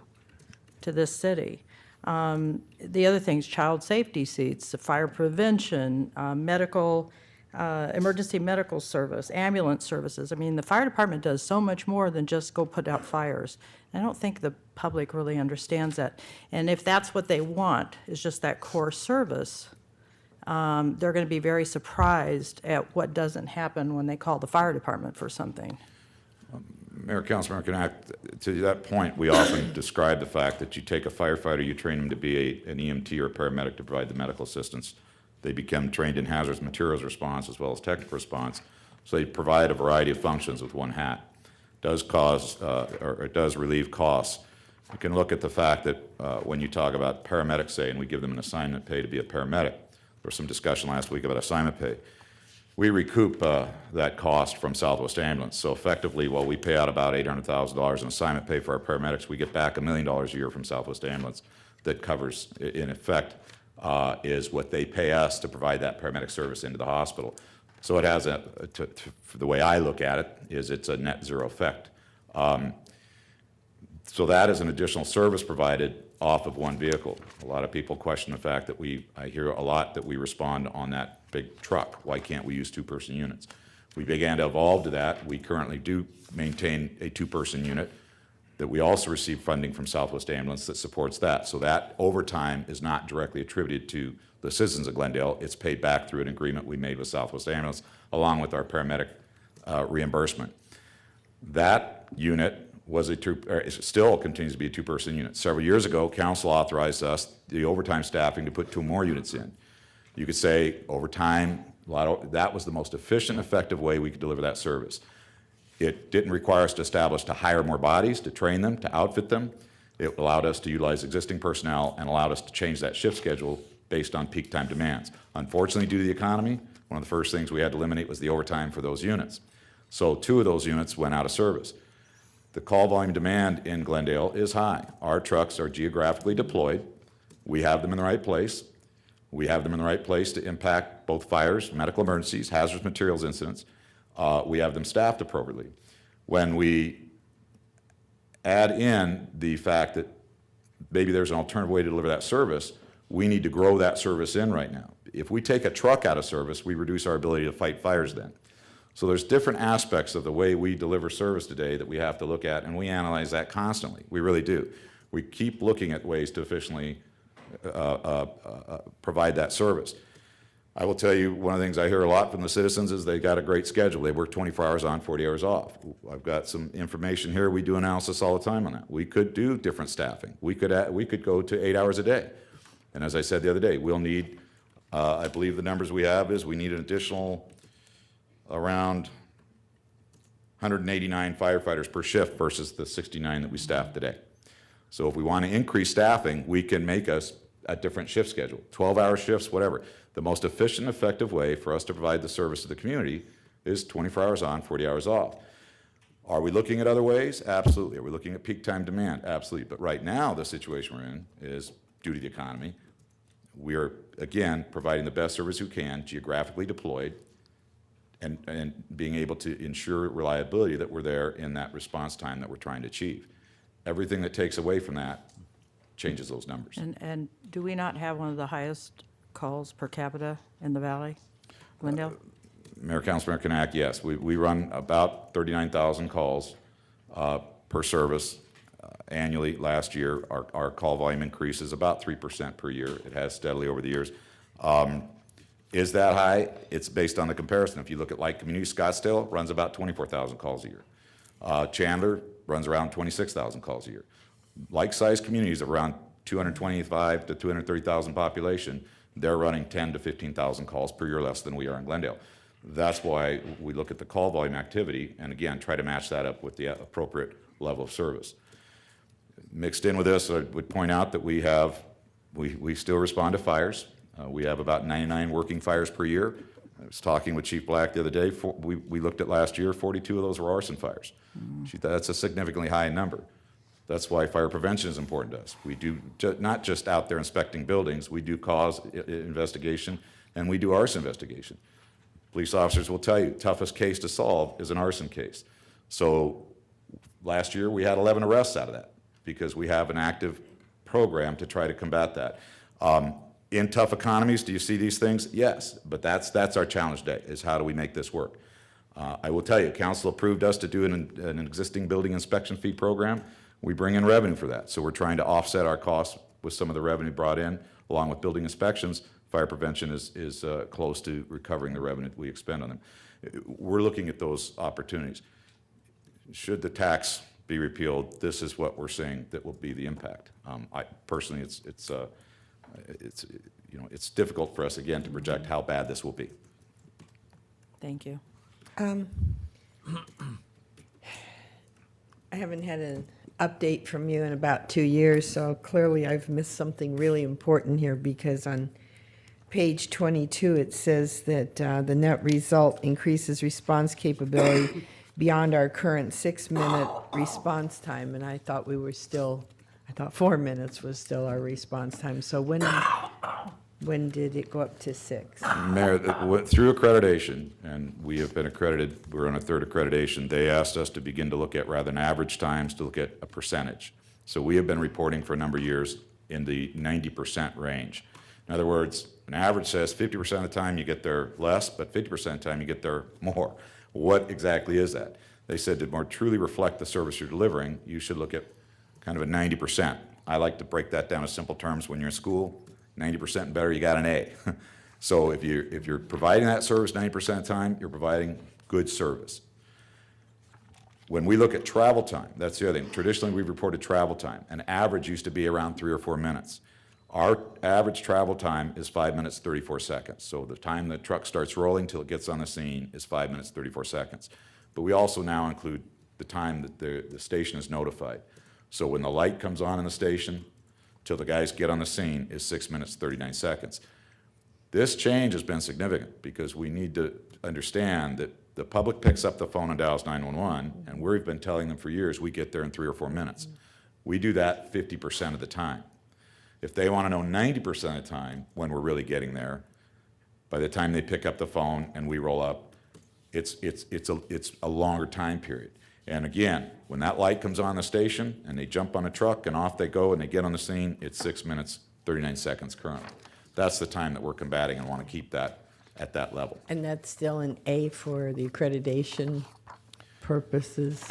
to this city. The other things, child safety seats, the fire prevention, medical, emergency medical service, ambulance services. I mean, the fire department does so much more than just go put out fires. I don't think the public really understands that. And if that's what they want, is just that core service, they're going to be very surprised at what doesn't happen when they call the fire department for something. Mayor, Councilmember Knapp, to that point, we often describe the fact that you take a firefighter, you train them to be an EMT or a paramedic to provide the medical assistance. They become trained in hazardous materials response as well as technical response. So they provide a variety of functions with one hat. It does cause, or it does relieve costs. You can look at the fact that when you talk about paramedics, say, and we give them an assignment pay to be a paramedic, there was some discussion last week about assignment pay. We recoup that cost from Southwest Ambulance. So effectively, while we pay out about $800,000 in assignment pay for our paramedics, we get back $1 million a year from Southwest Ambulance that covers, in effect, is what they pay us to provide that paramedic service into the hospital. So it has the way I look at it, is it's a net zero effect. So that is an additional service provided off of one vehicle. A lot of people question the fact that I hear a lot that we respond on that big truck. Why can't we use 2-person units? We began to evolve to that. We currently do maintain a 2-person unit. that we also receive funding from Southwest Ambulance that supports that. So that overtime is not directly attributed to the citizens of Glendale. It's paid back through an agreement we made with Southwest Ambulance, along with our paramedic reimbursement. That unit was still continues to be a two-person unit. Several years ago, council authorized us, the overtime staffing, to put 2 more units in. You could say overtime, that was the most efficient, effective way we could deliver that service. It didn't require us to hire more bodies, to train them, to outfit them. It allowed us to utilize existing personnel and allowed us to change that shift schedule based on peak time demands. Unfortunately, due to the economy, one of the first things we had to eliminate was the overtime for those units. So 2 of those units went out of service. The call volume demand in Glendale is high. Our trucks are geographically deployed. We have them in the right place. We have them in the right place to impact both fires, medical emergencies, hazardous materials incidents. We have them staffed appropriately. When we add in the fact that maybe there's an alternative way to deliver that service, we need to grow that service in right now. If we take a truck out of service, we reduce our ability to fight fires then. So there's different aspects of the way we deliver service today that we have to look at, and we analyze that constantly. We really do. We keep looking at ways to efficiently provide that service. I will tell you, one of the things I hear a lot from the citizens is they got a great schedule. They work 24 hours on, 40 hours off. I've got some information here. We do analysis all the time on that. We could do different staffing. We could go to 8 hours a day. And as I said the other day, we'll need, I believe the numbers we have is we need an additional around 189 firefighters per shift versus the 69 that we staff today. So if we want to increase staffing, we can make us a different shift schedule, 12-hour shifts, whatever. The most efficient, effective way for us to provide the service to the community is 24 hours on, 40 hours off. Are we looking at other ways? Absolutely. Are we looking at peak time demand? Absolutely. But right now, the situation we're in is, due to the economy, we are, again, providing the best service we can, geographically deployed, and being able to ensure reliability that we're there in that response time that we're trying to achieve. Everything that takes away from that changes those numbers. And do we not have one of the highest calls per capita in the valley, Glendale? Mayor, Councilmember Knack, yes. We run about 39,000 calls per service annually. Last year, our call volume increase is about 3% per year. It has steadily over the years. Is that high? It's based on the comparison. If you look at Light Community, Scottsdale runs about 24,000 calls a year. Chandler runs around 26,000 calls a year. Like-sized communities of around 225 to 230,000 population, they're running 10 to 15,000 calls per year less than we are in Glendale. That's why we look at the call volume activity and, again, try to match that up with the appropriate level of service. Mixed in with this, I would point out that we still respond to fires. We have about 99 working fires per year. I was talking with Chief Black the other day. We looked at last year, 42 of those were arson fires. That's a significantly high number. That's why fire prevention is important to us. We do not just out there inspecting buildings, we do cause investigation and we do arson investigation. Police officers will tell you, toughest case to solve is an arson case. So last year we had 11 arrests out of that because we have an active program to try to combat that. In tough economies, do you see these things? Yes, but that's our challenge today, is how do we make this work? I will tell you, council approved us to do an existing building inspection fee program. We bring in revenue for that, so we're trying to offset our costs with some of the revenue brought in, along with building inspections. Fire prevention is close to recovering the revenue that we expend on them. We're looking at those opportunities. Should the tax be repealed, this is what we're saying that will be the impact. Personally, it's difficult for us, again, to project how bad this will be. Thank you. I haven't had an update from you in about 2 years, so clearly I've missed something really important here, because on page 22, it says that the net result increases response capability beyond our current 6-minute response time, and I thought 4 minutes was still our response time. So when did it go up to 6? Mayor, through accreditation, and we have been accredited, we're on a 3rd accreditation, they asked us to begin to look at, rather than average times, to look at a percentage. So we have been reporting for a number of years in the 90% range. In other words, an average says 50% of the time you get there less, but 50% of the time you get there more. What exactly is that? They said to more truly reflect the service you're delivering, you should look at kind of a 90%. I like to break that down to simple terms. When you're in school, 90% and better, you got an A. So if you're providing that service 90% of the time, you're providing good service. When we look at travel time, that's the other thing. Traditionally, we've reported travel time. An average used to be around 3 or 4 minutes. Our average travel time is 5 minutes, 34 seconds. So the time the truck starts rolling till it gets on the scene is 5 minutes, 34 seconds. But we also now include the time that the station is notified. So when the light comes on in the station till the guys get on the scene is 6 minutes, 39 seconds. This change has been significant because we need to understand that the public picks up the phone and dials 911, and we've been telling them for years we get there in 3 or 4 minutes. We do that 50% of the time. If they want to know 90% of the time when we're really getting there, by the time they pick up the phone and we roll up, it's a longer time period. And again, when that light comes on the station and they jump on a truck and off they go and they get on the scene, it's 6 minutes, 39 seconds currently. That's the time that we're combating and want to keep that at that level. And that's still an A for the accreditation purposes?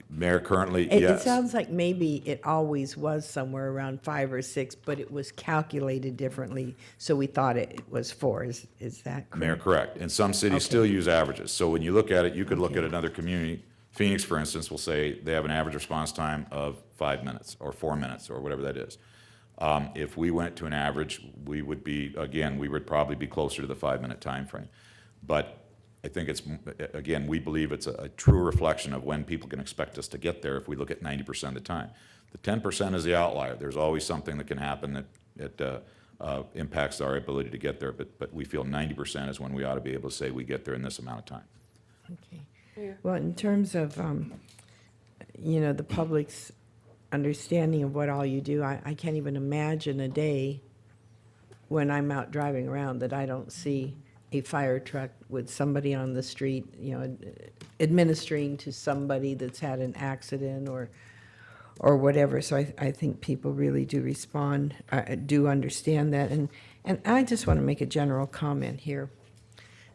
Mayor, currently, It yes. sounds like maybe it always was somewhere around 5 or 6, but it was calculated differently, so we thought it was 4. Is that correct? Mayor, correct. And some cities still use averages. So when you look at it, you could look at another community. Phoenix, for instance, will say they have an average response time of 5 minutes or 4 minutes or whatever that is. If we went to an average, we would be, again, we would probably be closer to the 5-minute time frame. But I think it's, again, we believe it's a true reflection of when people can expect us to get there if we look at 90% of the time. The 10% is the outlier. There's always something that can happen that impacts our ability to get there, but we feel 90% is when we ought to be able to say we get there in this amount of time. Okay. Well, in terms of, the public's understanding of what all you do, I can't even imagine a day when I'm out driving around that I don't see a fire truck with somebody on the street, administering to somebody that's had an accident or whatever. So I think people really do respond, do understand that. And I just want to make a general comment here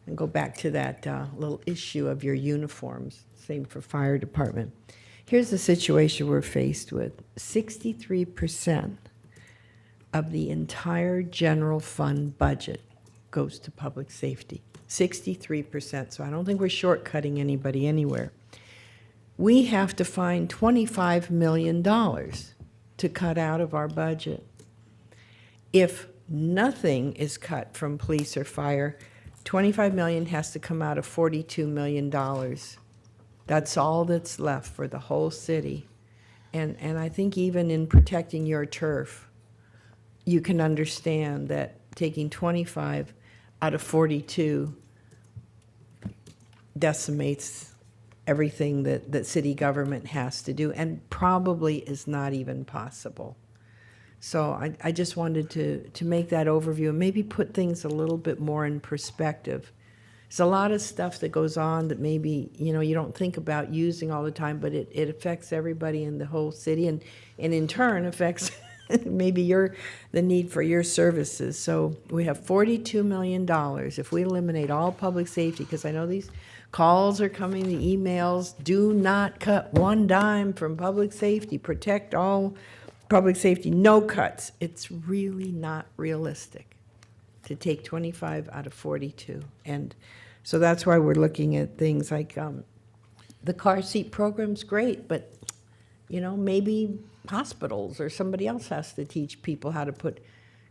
and go back to that little issue of your uniforms, same for fire department. Here's the situation we're faced with. 63% of the entire general fund budget goes to public safety. 63%, so I don't think we're shortcutting anybody anywhere. We have to find $25 million to cut out of our budget. If nothing is cut from police or fire, $25 million has to come out of $42 million. That's all that's left for the whole city. And I think even in protecting your turf, you can understand that taking 25 out of 42 decimates everything that city government has to do, and probably is not even possible. So I just wanted to make that overview and maybe put things a little bit more in perspective. There's a lot of stuff that goes on that maybe, you don't think about using all the time, but it affects everybody in the whole city, and in turn affects maybe the need for your services. So we have $42 million. If we eliminate all public safety, because I know these calls are coming, the emails, do not cut one dime from public safety, protect all public safety, no cuts. It's really not realistic to take 25 out of 42. And so that's why we're looking at things like the car seat program's great, but, maybe hospitals or somebody else has to teach people how to put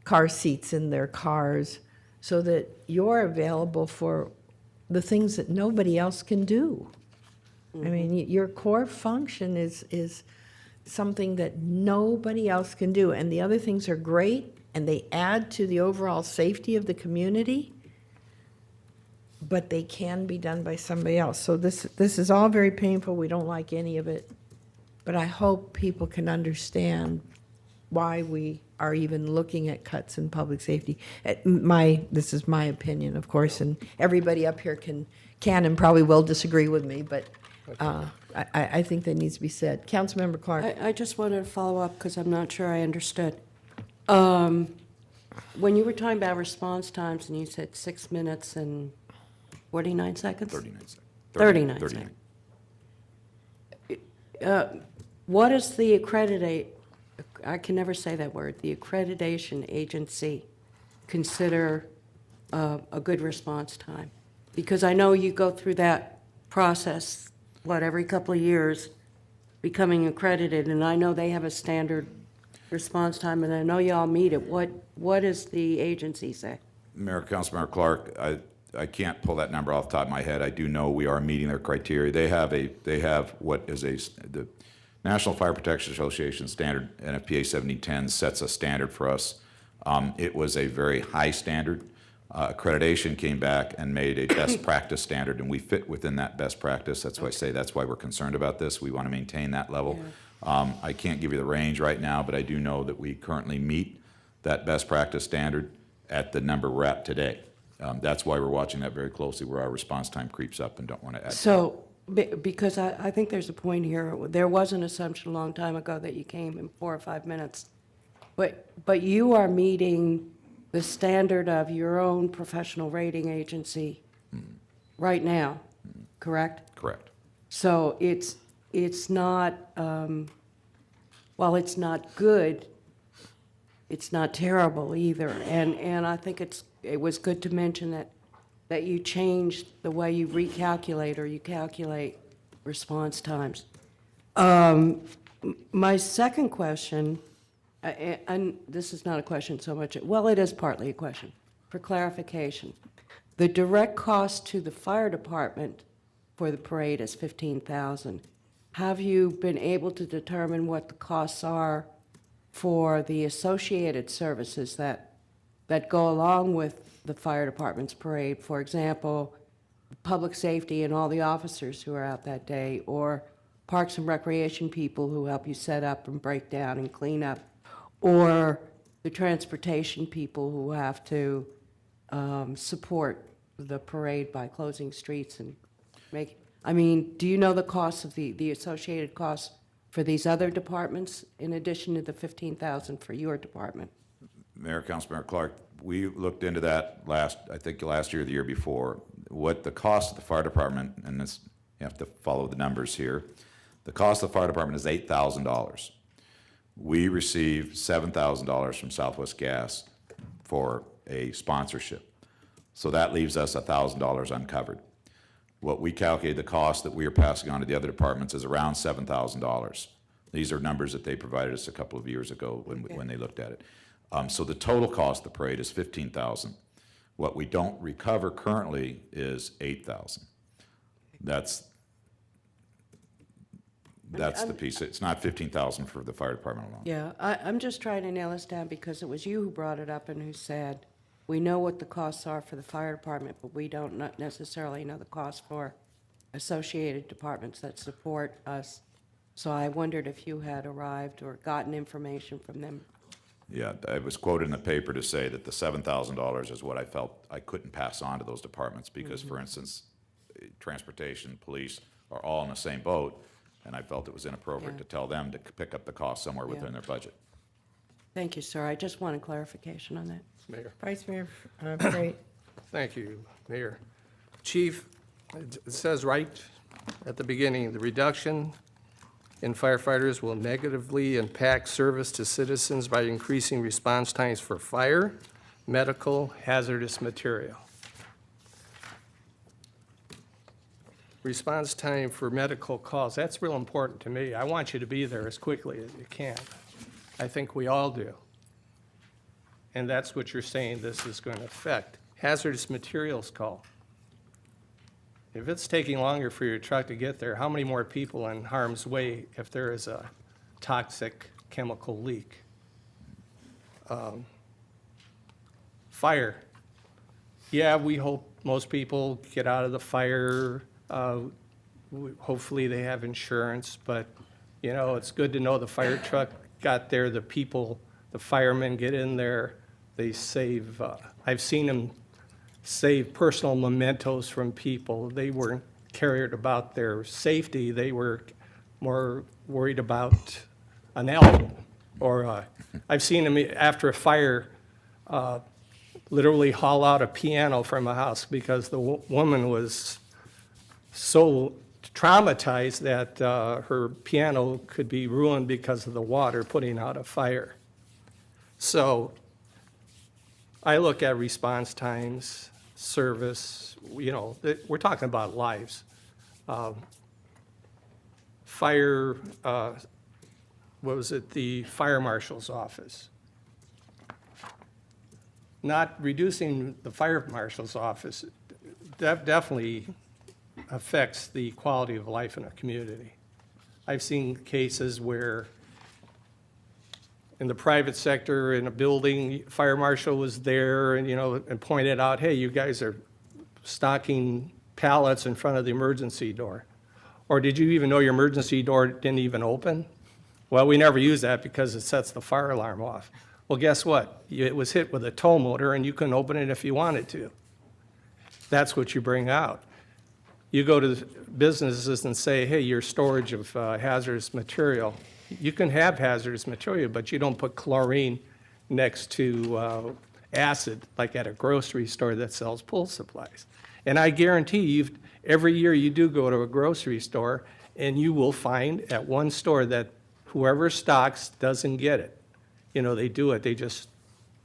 car seats in their cars so that you're available for the things that nobody else can do. I mean, your core function is something that nobody else can do. And the other things are great, and they add to the overall safety of the community, but they can be done by somebody else. So this is all very painful. We don't like any of it. But I hope people can understand why we are even looking at cuts in public safety. This is my opinion, of course, and everybody up here can and probably will disagree with me, but I think that needs to be said. Councilmember Clark. I just wanted to follow up because I'm not sure I understood. When you were talking about response times and you said 6 minutes and 49 seconds? 39 seconds. 39 seconds. What is the I can never say that word, the accreditation agency consider a good response time? Because I know you go through that process, every couple of years, becoming accredited, and I know they have a standard response time, and I know y'all meet it. What does the agency say? Mayor, Councilmember Clark, I can't pull that number off the top of my head. I do know we are meeting their criteria. They have what is the National Fire Protection Association standard, NFPA 7010 sets a standard for us. It was a very high standard. Accreditation came back and made a best practice standard, and we fit within that best practice. That's why I say that's why we're concerned about this. We want to maintain that level. I can't give you the range right now, but I do know that we currently meet that best practice standard at the number we're at today. That's why we're watching that very closely, where our response time creeps up and don't want to add. So, because I think there's a point here, there was an assumption a long time ago that you came in 4 or 5 minutes, but you are meeting the standard of your own professional rating agency right now, correct? Correct. So it's not, while it's not good, it's not terrible either. And I think it was good to mention that you changed the way you recalculate or you calculate response times. My second question, and this is not a question so much, well, it is partly a question, for clarification. The direct cost to the fire department for the parade is $15,000. Have you been able to determine what the costs are for the associated services that go along with the fire department's parade? For example, public safety and all the officers who are out that day, or parks and recreation people who help you set up and break down and clean up, or the transportation people who have to support the parade by closing streets and do you know the costs of the associated costs for these other departments in addition to the $15,000 for your department? Mayor, Councilmember Clark, we looked into that last year or the year before. What the cost of the fire department, and this, you have to follow the numbers here, the cost of the fire department is $8,000. We received $7,000 from Southwest Gas for a sponsorship. So that leaves us $1,000 uncovered. What we calculated the cost that we are passing on to the other departments is around $7,000. These are numbers that they provided us a couple of years ago when they looked at it. So the total cost of the parade is $15,000. What we don't recover currently is $8,000. That's the piece. It's not $15,000 for the fire department alone. Yeah, I'm just trying to nail this down because it was you who brought it up and who said, we know what the costs are for the fire department, but we don't not necessarily know the cost for associated departments that support us. So I wondered if you had arrived or gotten information from them. Yeah, I was quoted in the paper to say that the $7,000 is what I felt I couldn't pass on to those departments because, for instance, transportation, police are all in the same boat, and I felt it was inappropriate to tell them to pick up the cost somewhere within their budget. Thank you, sir. I just wanted clarification on that. Mayor. Vice Mayor Frate. Thank you, Mayor. Chief, it says right at the beginning, the reduction in firefighters will negatively impact service to citizens by increasing response times for fire, medical, hazardous material. Response time for medical calls, that's real important to me. I want you to be there as quickly as you can. I think we all do. And that's what you're saying this is going to affect. Hazardous materials call. If it's taking longer for your truck to get there, how many more people in harm's way if there is a toxic chemical leak? Fire. Yeah, we hope most people get out of the fire. Hopefully they have insurance, but, you know, it's good to know the fire truck got there, the people, the firemen get in there, they save, I've seen them save personal mementos from people. They weren't cared about their safety, they were more worried about an album. Or I've seen them after a fire literally haul out a piano from a house because the woman was so traumatized that her piano could be ruined because of the water putting out a fire. So I look at response times, service, you know, we're talking about lives. Fire, what was it, the fire marshal's office. Not reducing the fire marshal's office definitely affects the quality of life in a community. I've seen cases where in the private sector, in a building, fire marshal was there and, you know, and pointed out, hey, you guys are stocking pallets in front of the emergency door. Or did you even know your emergency door didn't even open? Well, we never use that because it sets the fire alarm off. Well, guess what? It was hit with a tow motor and you couldn't open it if you wanted to. That's what you bring out. You go to businesses and say, hey, your storage of hazardous material, you can have hazardous material, but you don't put chlorine next to acid like at a grocery store that sells pool supplies. And I guarantee you, every year you do go to a grocery store and you will find at one store that whoever stocks doesn't get it. You know, they do it, they just,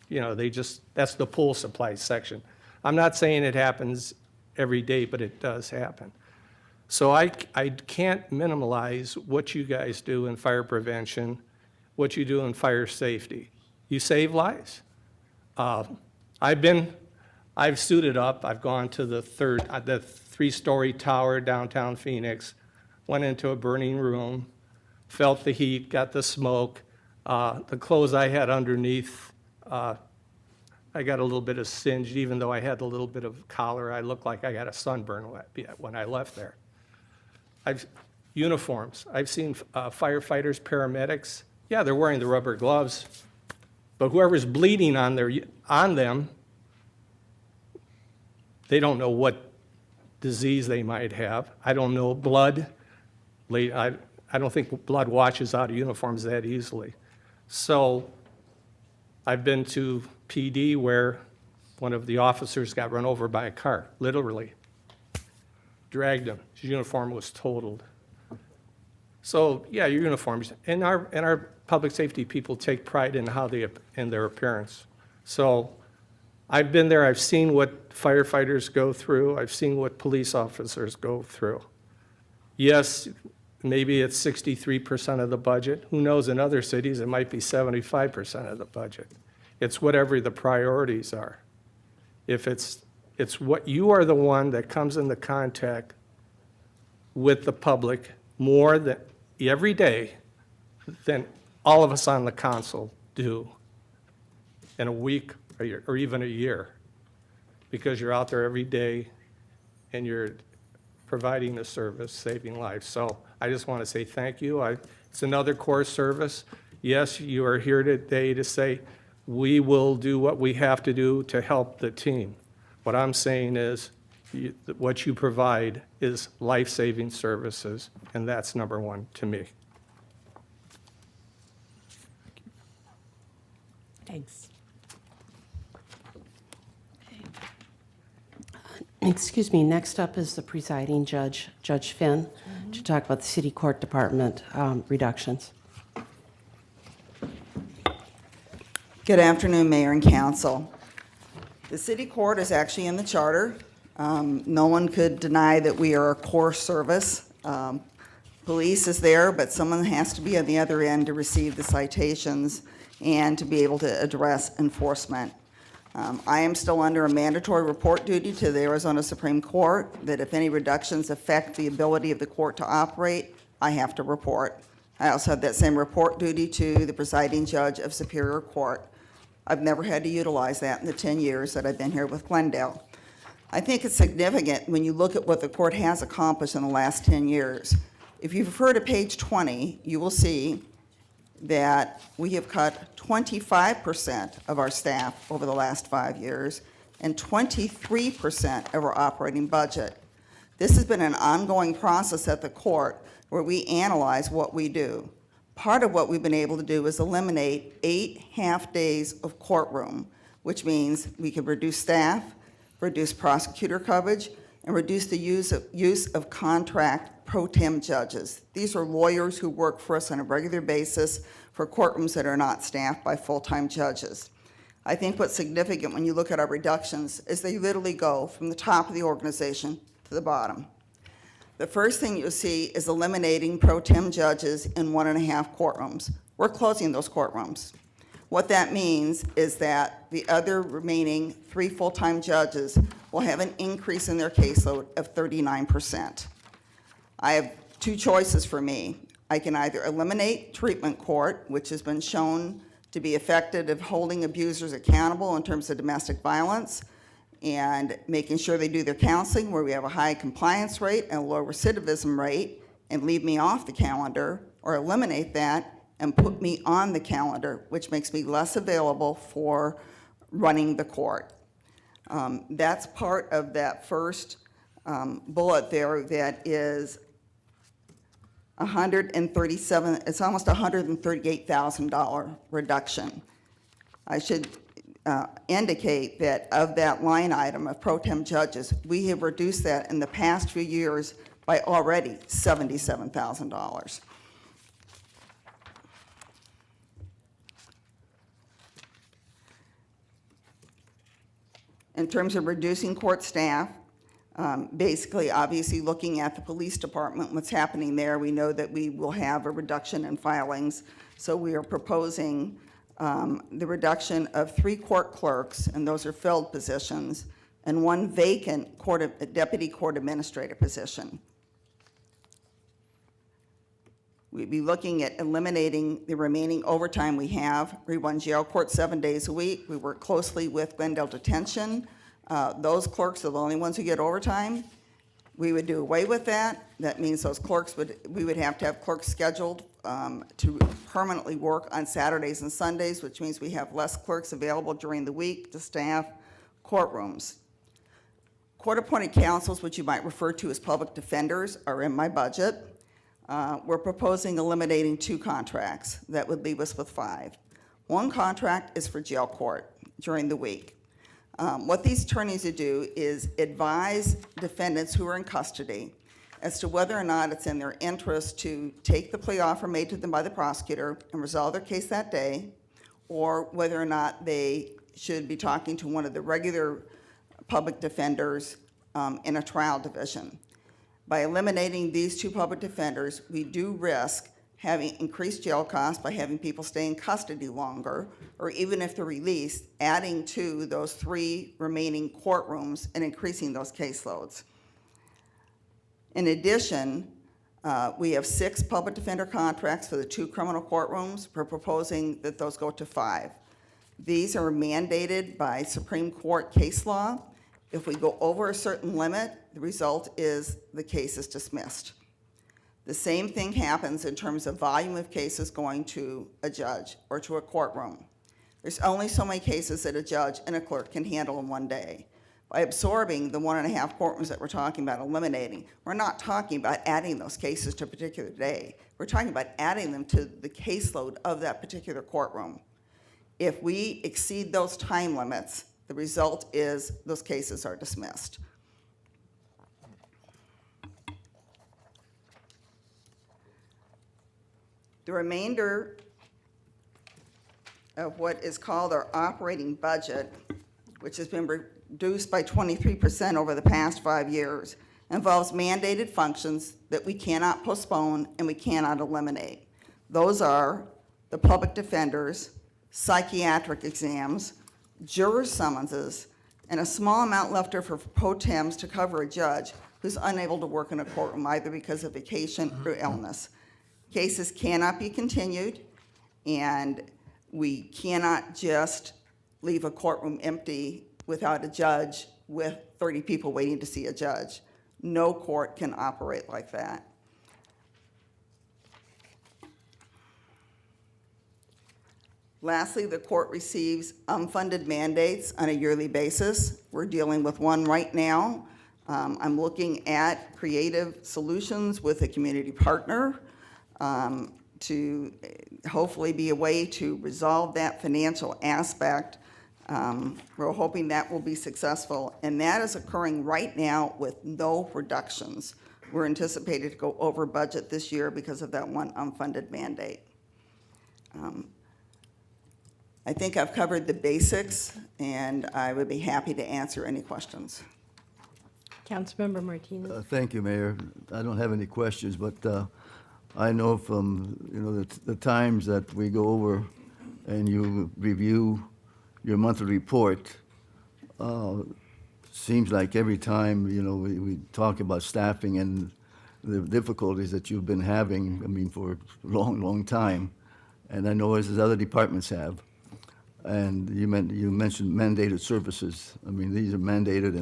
you know, that's the pool supply section. I'm not saying it happens every day, but it does happen. So I can't minimize what you guys do in fire prevention, what you do in fire safety. You save lives. I've suited up, I've gone to the 3-story tower downtown Phoenix, went into a burning room, felt the heat, got the smoke. The clothes I had underneath, I got a little bit of singed, even though I had a little bit of collar. I looked like I got a sunburn when I left there. Uniforms. I've seen firefighters, paramedics. Yeah, they're wearing the rubber gloves, but whoever's bleeding on them, they don't know what disease they might have. I don't know blood. I don't think blood washes out of uniforms that easily. So I've been to PD where one of the officers got run over by a car, literally. Dragged him. His uniform was totaled. So yeah, your uniforms. And our public safety people take pride in in their appearance. So I've been there, I've seen what firefighters go through, I've seen what police officers go through. Yes, maybe it's 63% of the budget. Who knows, in other cities, it might be 75% of the budget. It's whatever the priorities are. If it's what you are the one that comes into contact with the public more than every day than all of us on the council do in a week or even a year, because you're out there every day and you're providing a service, saving lives. So I just want to say thank you. It's another core service. Yes, you are here today to say we will do what we have to do to help the team. What I'm saying is what you provide is life-saving services, and that's number one to me. Thanks. Excuse me, next up is the presiding judge, Judge Finn, to talk about the city court department reductions. Good afternoon, Mayor and Council. The city court is actually in the charter. No one could deny that we are a core service. Police is there, but someone has to be on the other end to receive the citations and to be able to address enforcement. I am still under a mandatory report duty to the Arizona Supreme Court that if any reductions affect the ability of the court to operate, I have to report. I also have that same report duty to the presiding judge of Superior Court. I've never had to utilize that in the 10 years that I've been here with Glendale. I think it's significant when you look at what the court has accomplished in the last 10 years. If you refer to page 20, you will see that we have cut 25% of our staff over the last 5 years and 23% of our operating budget. This has been an ongoing process at the court where we analyze what we do. Part of what we've been able to do is eliminate 8 half-days of courtroom, which means we could reduce staff, reduce prosecutor coverage, and reduce the use of contract pro tem judges. These are lawyers who work for us on a regular basis for courtrooms that are not staffed by full-time judges. I think what's significant when you look at our reductions is they literally go from the top of the organization to the bottom. The first thing you'll see is eliminating pro tem judges in 1.5 courtrooms. We're closing those courtrooms. What that means is that the other remaining 3 full-time judges will have an increase in their caseload of 39%. I have 2 choices for me. I can either eliminate treatment court, which has been shown to be effective at holding abusers accountable in terms of domestic violence and making sure they do their counseling, where we have a high compliance rate and a low recidivism rate, and leave me off the calendar, or eliminate that and put me on the calendar, which makes me less available for running the court. That's part of that first bullet there that is 137, it's almost $138,000 reduction. I should indicate that of that line item of pro tem judges, we have reduced that in the past few years by already $77,000. In terms of reducing court staff, basically, obviously, looking at the police department, what's happening there, we know that we will have a reduction in filings. So we are proposing the reduction of 3 court clerks, and those are filled positions, and 1 vacant deputy court administrator position. We'd be looking at eliminating the remaining overtime we have. We run jail court 7 days a week. We work closely with Glendale Detention. Those clerks are the only ones who get overtime. We would do away with that. That means those clerks we would have to have clerks scheduled to permanently work on Saturdays and Sundays, which means we have less clerks available during the week to staff courtrooms. Court-appointed counsels, which you might refer to as public defenders, are in my budget. We're proposing eliminating 2 contracts. That would leave us with 5. 1 contract is for jail court during the week. What these attorneys do is advise defendants who are in custody as to whether or not it's in their interest to take the plea offer made to them by the prosecutor and resolve their case that day, or whether or not they should be talking to one of the regular public defenders in a trial division. By eliminating these 2 public defenders, we do risk having increased jail costs by having people stay in custody longer, or even if they're released, adding to those 3 remaining courtrooms and increasing those caseloads. In addition, we have 6 public defender contracts for the 2 criminal courtrooms. We're proposing that those go to 5. These are mandated by Supreme Court case law. If we go over a certain limit, the result is the case is dismissed. The same thing happens in terms of volume of cases going to a judge or to a courtroom. There's only so many cases that a judge and a clerk can handle in one day. By absorbing the 1.5 courtrooms that we're talking about eliminating, we're not talking about adding those cases to a particular day. We're talking about adding them to the caseload of that particular courtroom. If we exceed those time limits, the result is those cases are dismissed. The remainder of what is called our operating budget, which has been reduced by 23% over the past 5 years, involves mandated functions that we cannot postpone and we cannot eliminate. Those are the public defenders, psychiatric exams, juror summonses, and a small amount left over for pro tems to cover a judge who's unable to work in a courtroom either because of vacation or illness. Cases cannot be continued, and we cannot just leave a courtroom empty without a judge with 30 people waiting to see a judge. No court can operate like that. Lastly, the court receives unfunded mandates on a yearly basis. We're dealing with one right now. I'm looking at creative solutions with a community partner to hopefully be a way to resolve that financial aspect We're hoping that will be successful, and that is occurring right now with no reductions. We're anticipated to go over budget this year because of that one unfunded mandate. I think I've covered the basics, and I would be happy to answer any questions. Councilmember Martinez. Thank you, Mayor. I don't have any questions, but I know from, the times that we go over and you review your monthly report, seems like every time, we talk about staffing and the difficulties that you've been having, for a long, long time. And I know as other departments have. And you mentioned mandated services. These are mandated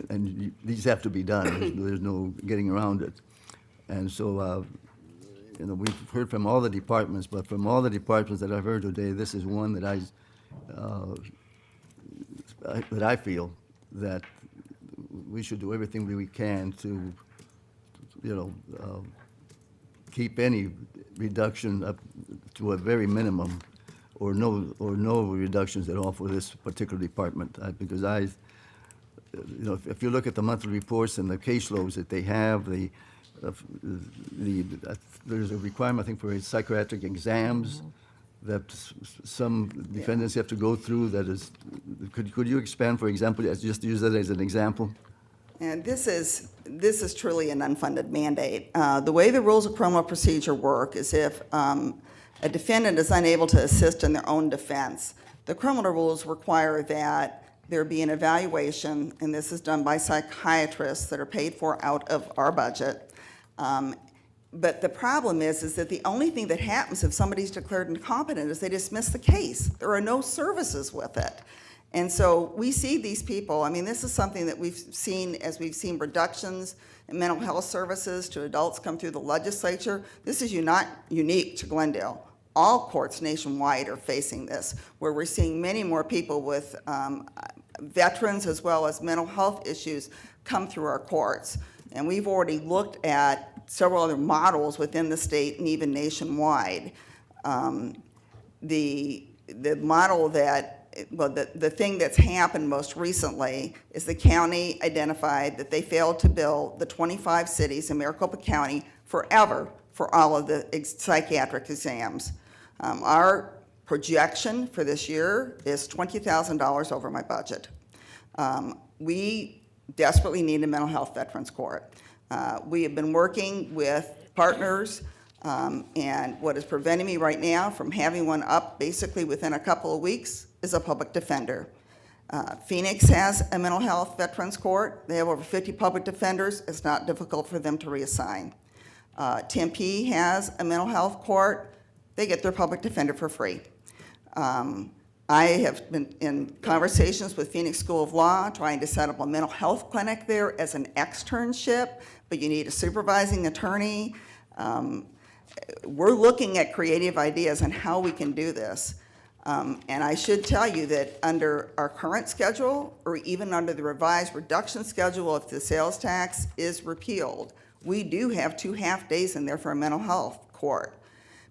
and these have to be done. There's no getting around it. And so, we've heard from all the departments, but from all the departments that I've heard today, this is one that I feel that we should do everything we can to, keep any reduction up to a very minimum, or no reductions at all for this particular department. Because if you look at the monthly reports and the caseloads that they have, there's a requirement, I think, for psychiatric exams that some defendants have to go through. That is, could you expand, for example, just use that as an example? And this is truly an unfunded mandate. The way the rules of criminal procedure work is if a defendant is unable to assist in their own defense, the criminal rules require that there be an evaluation, and this is done by psychiatrists that are paid for out of our budget. But the problem is that the only thing that happens if somebody's declared incompetent is they dismiss the case. There are no services with it. And so we see these people, this is something that we've seen as we've seen reductions in mental health services to adults come through the legislature. This is not unique to Glendale. All courts nationwide are facing this, where we're seeing many more people with veterans as well as mental health issues come through our courts. And we've already looked at several other models within the state and even nationwide. The model that, the thing that's happened most recently is the county identified that they failed to bill the 25 cities in Maricopa County forever for all of the psychiatric exams. Our projection for this year is $20,000 over my budget. We desperately need a mental health veterans court. We have been working with partners, and what is preventing me right now from having one up basically within a couple of weeks is a public defender. Phoenix has a mental health veterans court. They have over 50 public defenders. It's not difficult for them to reassign. Tempe has a mental health court. They get their public defender for free. I have been in conversations with Phoenix School of Law trying to set up a mental health clinic there as an externship, but you need a supervising attorney. We're looking at creative ideas on how we can do this. And I should tell you that under our current schedule, or even under the revised reduction schedule if the sales tax is repealed, we do have 2 half-days in there for a mental health court.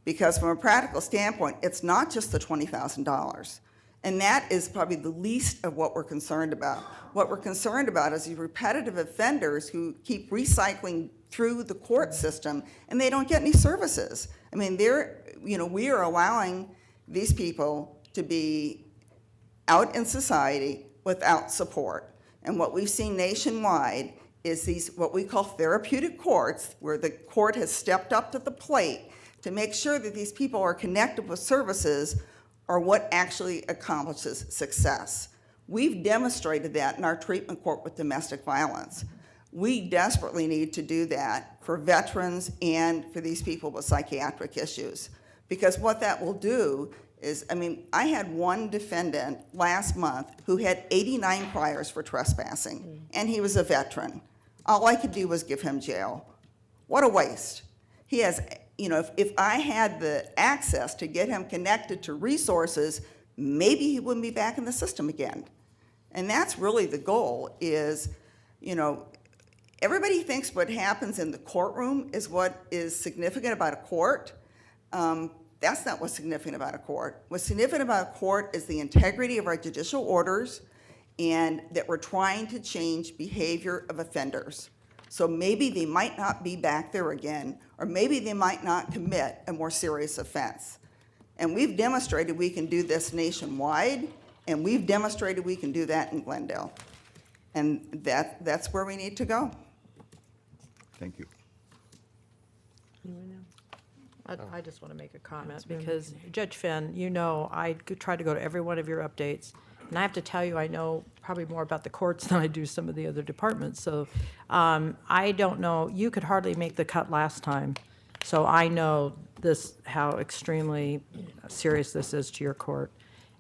Because from a practical standpoint, it's not just the $20,000. And that is probably the least of what we're concerned about. What we're concerned about is the repetitive offenders who keep recycling through the court system and they don't get any services. We are allowing these people to be out in society without support. And what we've seen nationwide is these, what we call therapeutic courts, where the court has stepped up to the plate to make sure that these people are connected with services are what actually accomplishes success. We've demonstrated that in our treatment court with domestic violence. We desperately need to do that for veterans and for these people with psychiatric issues. Because what that will do is, I had one defendant last month who had 89 priors for trespassing, and he was a veteran. All I could do was give him jail. What a waste. He has, if I had the access to get him connected to resources, maybe he wouldn't be back in the system again. And that's really the goal is, everybody thinks what happens in the courtroom is what is significant about a court. That's not what's significant about a court. What's significant about a court is the integrity of our judicial orders and that we're trying to change behavior of offenders. So maybe they might not be back there again, or maybe they might not commit a more serious offense. And we've demonstrated we can do this nationwide, and we've demonstrated we can do that in Glendale. And that's where we need to go. Thank you. I just want to make a comment, because Judge Finn, you know, I try to go to every one of your updates, and I have to tell you, I know probably more about the courts than I do some of the other departments, so I don't know, you could hardly make the cut last time, so I know this, how extremely serious this is to your court,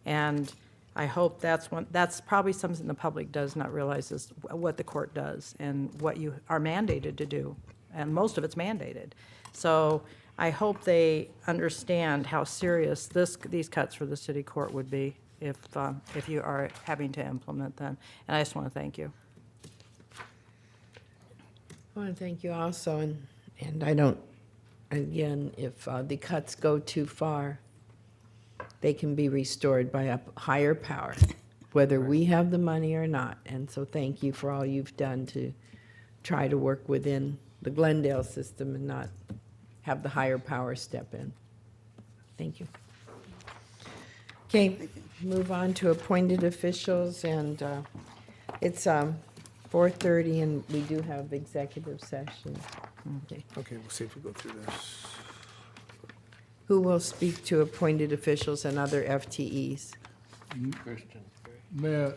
and I hope that's probably something the public does not realize is what the court does and what you are mandated to do, and most of it's mandated. So I hope they understand how serious these cuts for the city court would be if you are having to implement them. And I just want to thank you. I want to thank you also, and I don't, again, if the cuts go too far, they can be restored by a higher power, whether we have the money or not. And so thank you for all you've done to try to work within the Glendale system and not have the higher power step in. Thank you. Okay, move on to appointed officials, and it's 4:30, and we do have executive session. Okay. Okay, we'll see if we go through this. Who will speak to appointed officials and other FTEs? Mayor,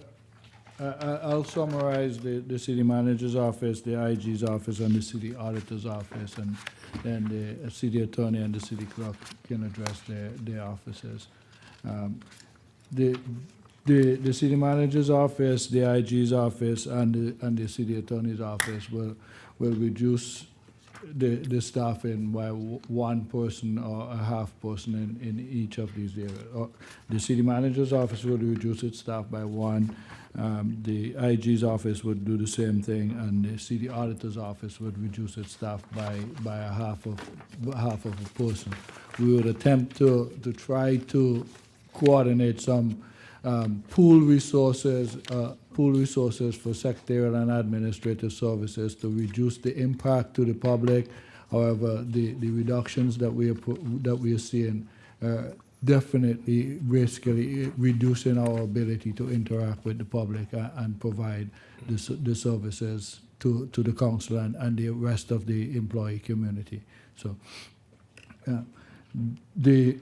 I'll summarize the city manager's office, the IG's office, and the city auditor's office, and then the city attorney and the city clerk can address their offices. The city manager's office, the IG's office, and the city attorney's office will reduce the staffing by one person or a half person in each of these areas. The city manager's office would reduce its staff by one. The IG's office would do the same thing, and the city auditor's office would reduce its staff by a half of a person. We would attempt to try to coordinate some pool resources for secretarial and administrative services to reduce the impact to the public. However, the reductions that we are seeing definitely basically reducing our ability to interact with the public and provide the services to the council and the rest of the employee community. So the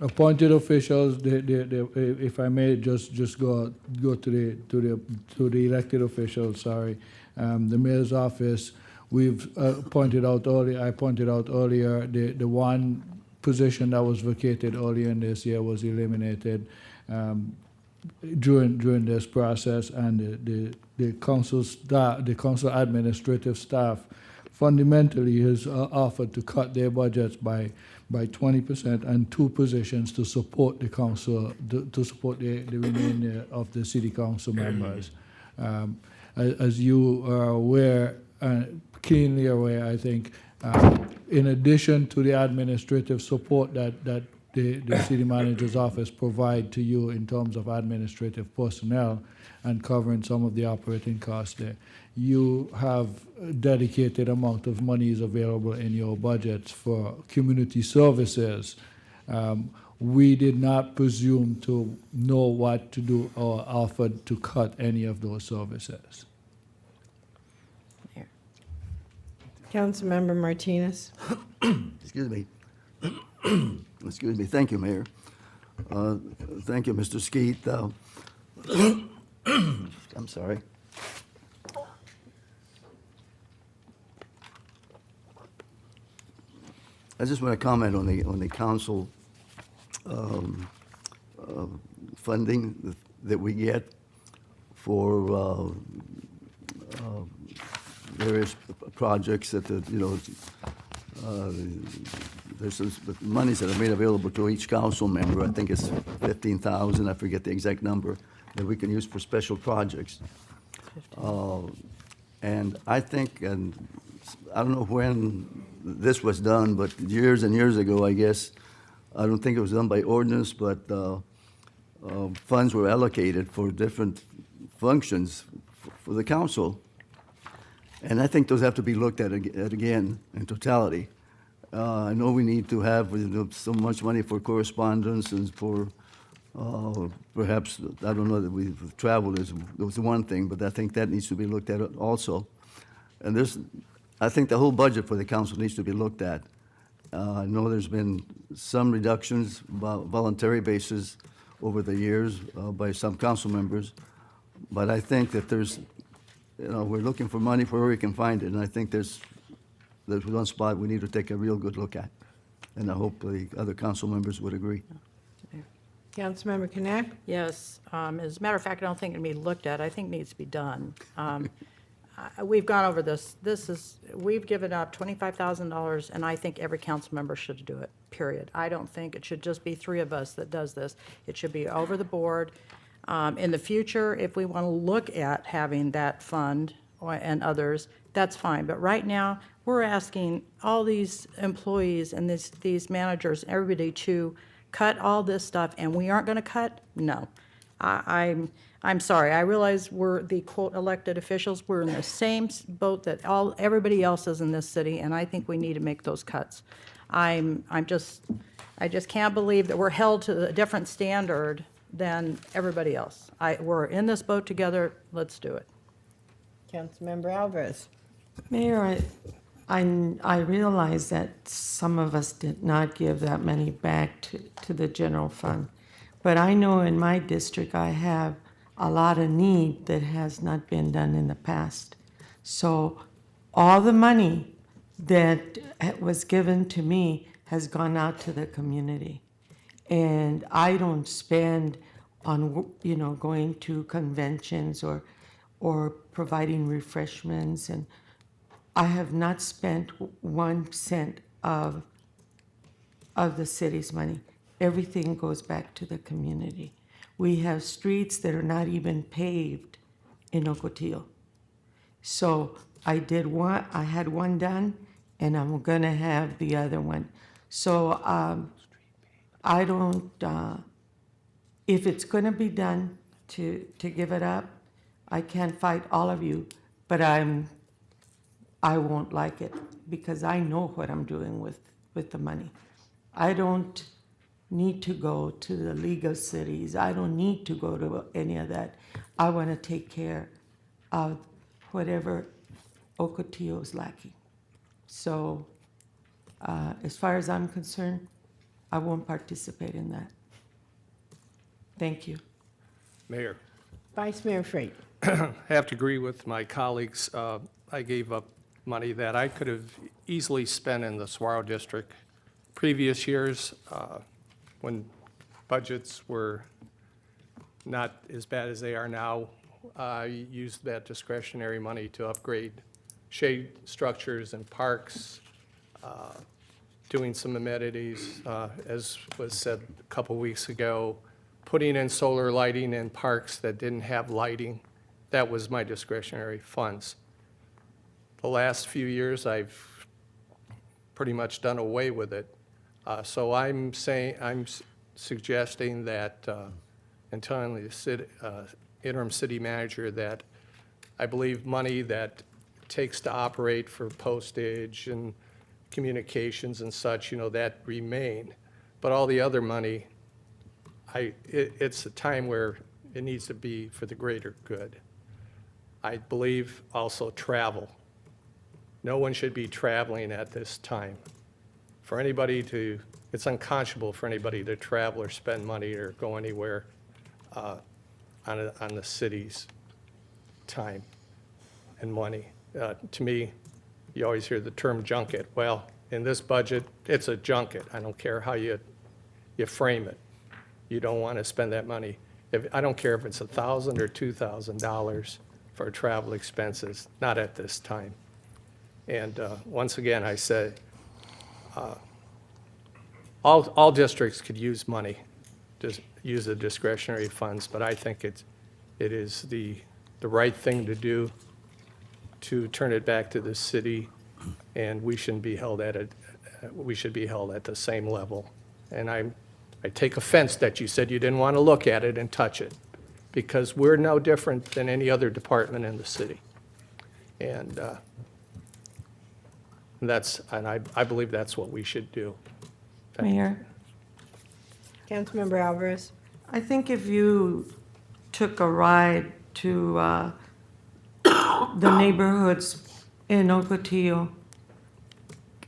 appointed officials, if I may just go to the elected officials, sorry. The mayor's office, we've I pointed out earlier, the one position that was vacated earlier in this year was eliminated during this process, and the council staff, the council administrative staff fundamentally has offered to cut their budgets by 20% and 2 positions to support the council, to support the remainder of the city council members. As you are aware, keenly aware, I think, in addition to the administrative support that the city manager's office provide to you in terms of administrative personnel and covering some of the operating costs there, you have a dedicated amount of monies available in your budgets for community services. We did not presume to know what to do or offered to cut any of those services. Councilmember Martinez. Excuse me. Excuse me. Thank you, Mayor. Thank you, Mr. Skeet. I'm sorry. I just want to comment on the council funding that we get for various projects that there's some monies that are made available to each council member. I think it's 15,000. I forget the exact number that we can use for special projects. And I think, and I don't know when this was done, but years and years ago, I guess, I don't think it was done by ordinance, but funds were allocated for different functions for the council. And I think those have to be looked at again in totality. I know we need to have so much money for correspondence and for perhaps, I don't know, that travel is one thing, but I think that needs to be looked at also. And I think the whole budget for the council needs to be looked at. I know there's been some reductions, voluntary basis over the years by some council members, but I think that we're looking for money where we can find it, and I think there's one spot we need to take a real good look at, and I hope the other council members would agree. Councilmember Knapp? Yes, as a matter of fact, I don't think it can be looked at, I think it needs to be done. We've gone over this, we've given up $25,000, and I think every council member should do it, period. I don't think it should just be three of us that does this. It should be over the board. In the future, if we want to look at having that fund and others, that's fine. But right now, we're asking all these employees and these managers, everybody to cut all this stuff, and we aren't going to cut? No. I'm sorry. I realize we're the quote elected officials. We're in the same boat that everybody else is in this city, and I think we need to make those cuts. I just can't believe that we're held to a different standard than everybody else. We're in this boat together. Let's do it. Councilmember Alvarez? Mayor, I realize that some of us did not give that money back to the general fund. But I know in my district, I have a lot of need that has not been done in the past. So all the money that was given to me has gone out to the community. And I don't spend on, going to conventions or providing refreshments. And I have not spent 1 cent of the city's money. Everything goes back to the community. We have streets that are not even paved in Ocotillo. So I had one done, and I'm gonna have the other one. So I don't, if it's gonna be done to give it up, I can't fight all of you, but I won't like it because I know what I'm doing with the money. I don't need to go to the League of Cities. I don't need to go to any of that. I want to take care of whatever Ocotillo is lacking. So as far as I'm concerned, I won't participate in that. Thank you. Mayor, Vice Mayor Freight? I have to agree with my colleagues. I gave up money that I could have easily spent in the Saguaro District. Previous years, when budgets were not as bad as they are now, I used that discretionary money to upgrade shade structures and parks, doing some amenities, as was said a couple weeks ago, putting in solar lighting in parks that didn't have lighting. That was my discretionary funds. The last few years, I've pretty much done away with it. So I'm suggesting that, and telling the interim city manager that I believe money that takes to operate for postage and communications and such, that remain. But all the other money, it's a time where it needs to be for the greater good. I believe also travel. No one should be traveling at this time. For anybody it's unconscionable for anybody to travel or spend money or go anywhere on the city's time and money. To me, you always hear the term junket. Well, in this budget, it's a junket. I don't care how you frame it. You don't want to spend that money. I don't care if it's $1,000 or $2,000 for travel expenses, not at this time. And once again, I said, all districts could use money, just use the discretionary funds, but I think it is the right thing to do to turn it back to the city, and we shouldn't be held at we should be held at the same level And I take offense that you said you didn't want to look at it and touch it, because we're no different than any other department in the city. And I believe that's what we should do. Mayor, Councilmember Alvarez? I think if you took a ride to the neighborhoods in Ocotillo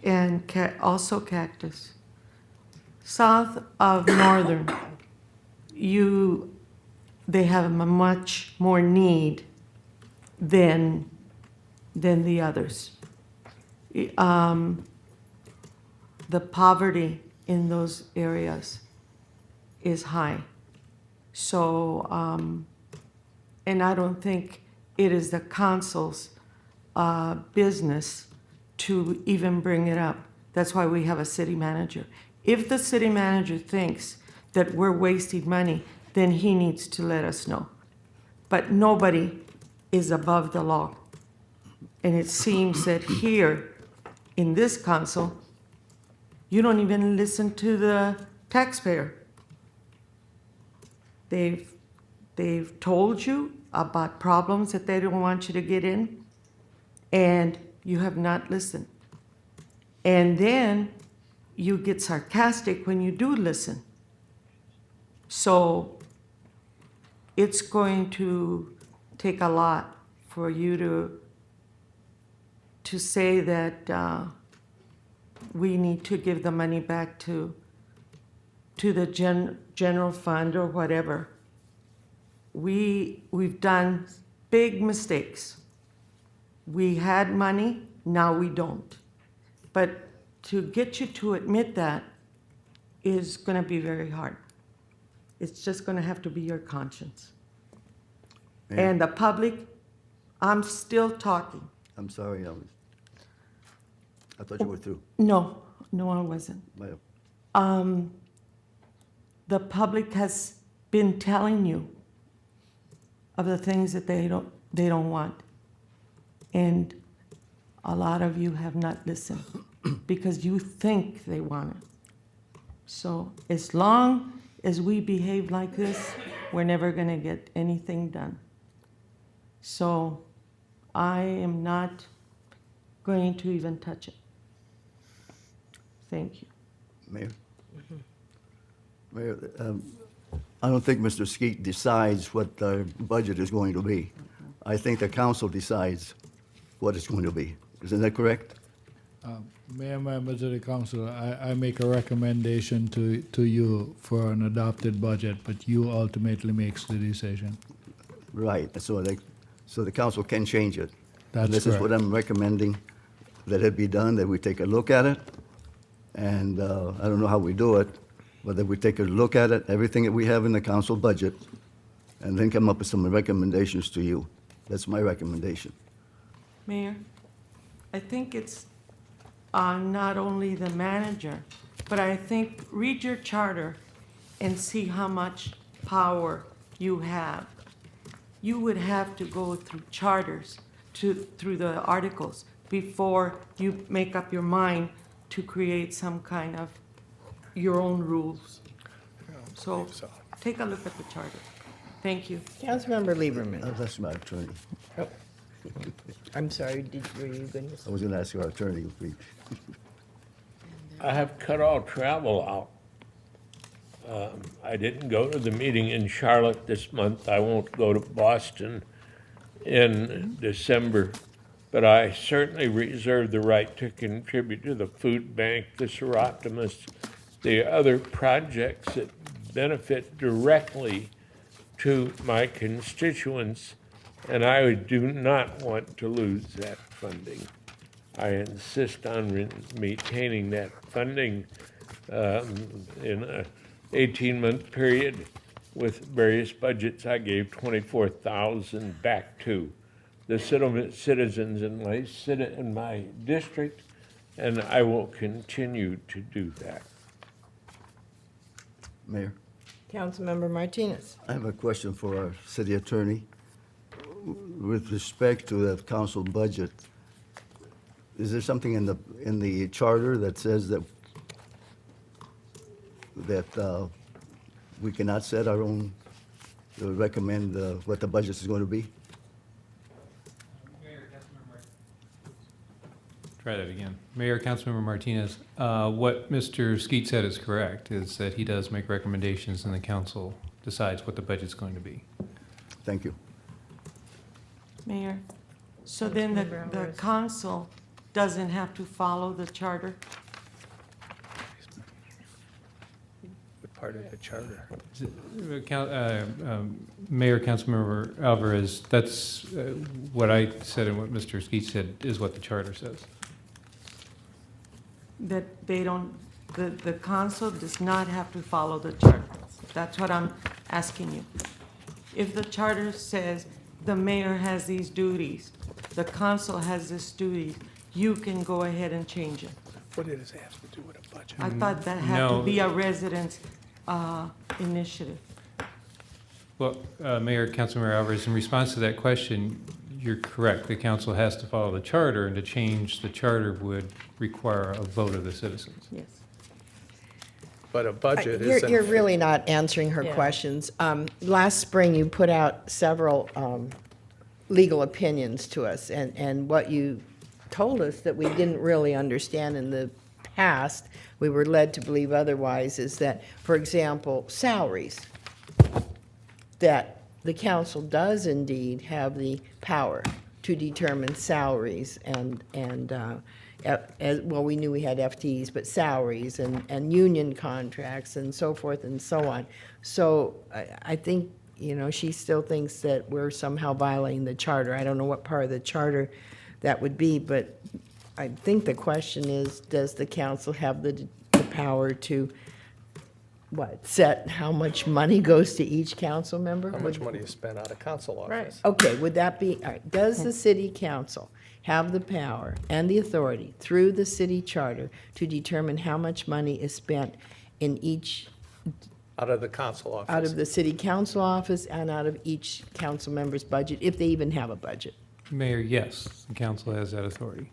and also Cactus, south of Northern, they have a much more need than the others. The poverty in those areas is high. So, and I don't think it is the council's business to even bring it up. That's why we have a city manager. If the city manager thinks that we're wasting money, then he needs to let us know. But nobody is above the law. And it seems that here, in this council, you don't even listen to the taxpayer. They've told you about problems that they don't want you to get in, and you have not listened. And then you get sarcastic when you do listen. So it's going to take a lot for you to say that we need to give the money back to the general fund or whatever. We've done big mistakes. We had money, now we don't. But to get you to admit that is going to be very hard. It's just going to have to be your conscience. Mayor? And the public, I'm still talking. I'm sorry, I thought you were through. No, I wasn't. Mayor. The public has been telling you of the things that they don't want. And a lot of you have not listened because you think they want it. So as long as we behave like this, we're never going to get anything done. So I am not going to even touch it. Thank you. Mayor? Mayor, I don't think Mr. Skeet decides what the budget is going to be. I think the council decides what it's going to be. Isn't that correct? Mayor, members of the council, I make a recommendation to you for an adopted budget, but you ultimately makes the decision. Right, so the council can change it. That's This is what correct. I'm recommending, that it be done, that we take a look at it. And I don't know how we do it, but that we take a look at it, everything that we have in the council budget, and then come up with some recommendations to you. That's my recommendation. Mayor, I think it's not only the manager, but I think read your charter and see how much power you have. You would have to go through charters, through the articles, before you make up your mind to create some kind of your own rules. So take a look at the charter. Thank you. Councilmember Lieberman? That's my attorney. Oh, I'm sorry, were you going to? I was going to ask our attorney if we, I have cut all travel out. I didn't go to the meeting in Charlotte this month. I won't go to Boston in December. But I certainly reserve the right to contribute to the food bank, the Seroptimus, the other projects that benefit directly to my constituents, and I do not want to lose that funding. I insist on maintaining that funding in an 18-month period. With various budgets, I gave $24,000 back to the citizens in my district, and I will continue to do that. Mayor, Councilmember Martinez? I have a question for our city attorney. With respect to the council budget, is there something in the charter that says that that we cannot set our own, recommend what the budget is going to be? Try that again. Mayor, Councilmember Martinez, what Mr. Skeet said is correct, is that he does make recommendations and the council decides what the budget's going to be. Thank you. Mayor, so then the council doesn't have to follow the charter? What part of the charter? Mayor, Councilmember Alvarez, that's what I said and what Mr. Skeet said is what the charter says. That they don't, the council does not have to follow the charter. That's what I'm asking you. If the charter says the mayor has these duties, the council has this duty, you can go ahead and change it. What does it have to do with a budget? I thought that had to No. be a resident's initiative. Well, Mayor, Councilmember Alvarez, in response to that question, you're correct. The council has to follow the charter, and to change the charter would require a vote of the citizens. Yes. But a budget You're isn't. you're really not answering her Yeah. questions. Last spring, you put out several legal opinions to us, and what you told us that we didn't really understand in the past, we were led to believe otherwise, is that, for example, salaries, that the council does indeed have the power to determine salaries well, we knew we had FTEs, but salaries and union contracts and so forth and so on. So I think, she still thinks that we're somehow violating the charter. I don't know what part of the charter that would be, but I think the question is, does the council have the power to, set how much money goes to each council member? How much money is spent out of council office? Okay, would that be, all right, does the city council have the power and the authority through the city charter to determine how much money is spent in each, Out of the council office? out of the city council office and out of each council member's budget, if they even have a budget? Mayor, yes, the council has that authority.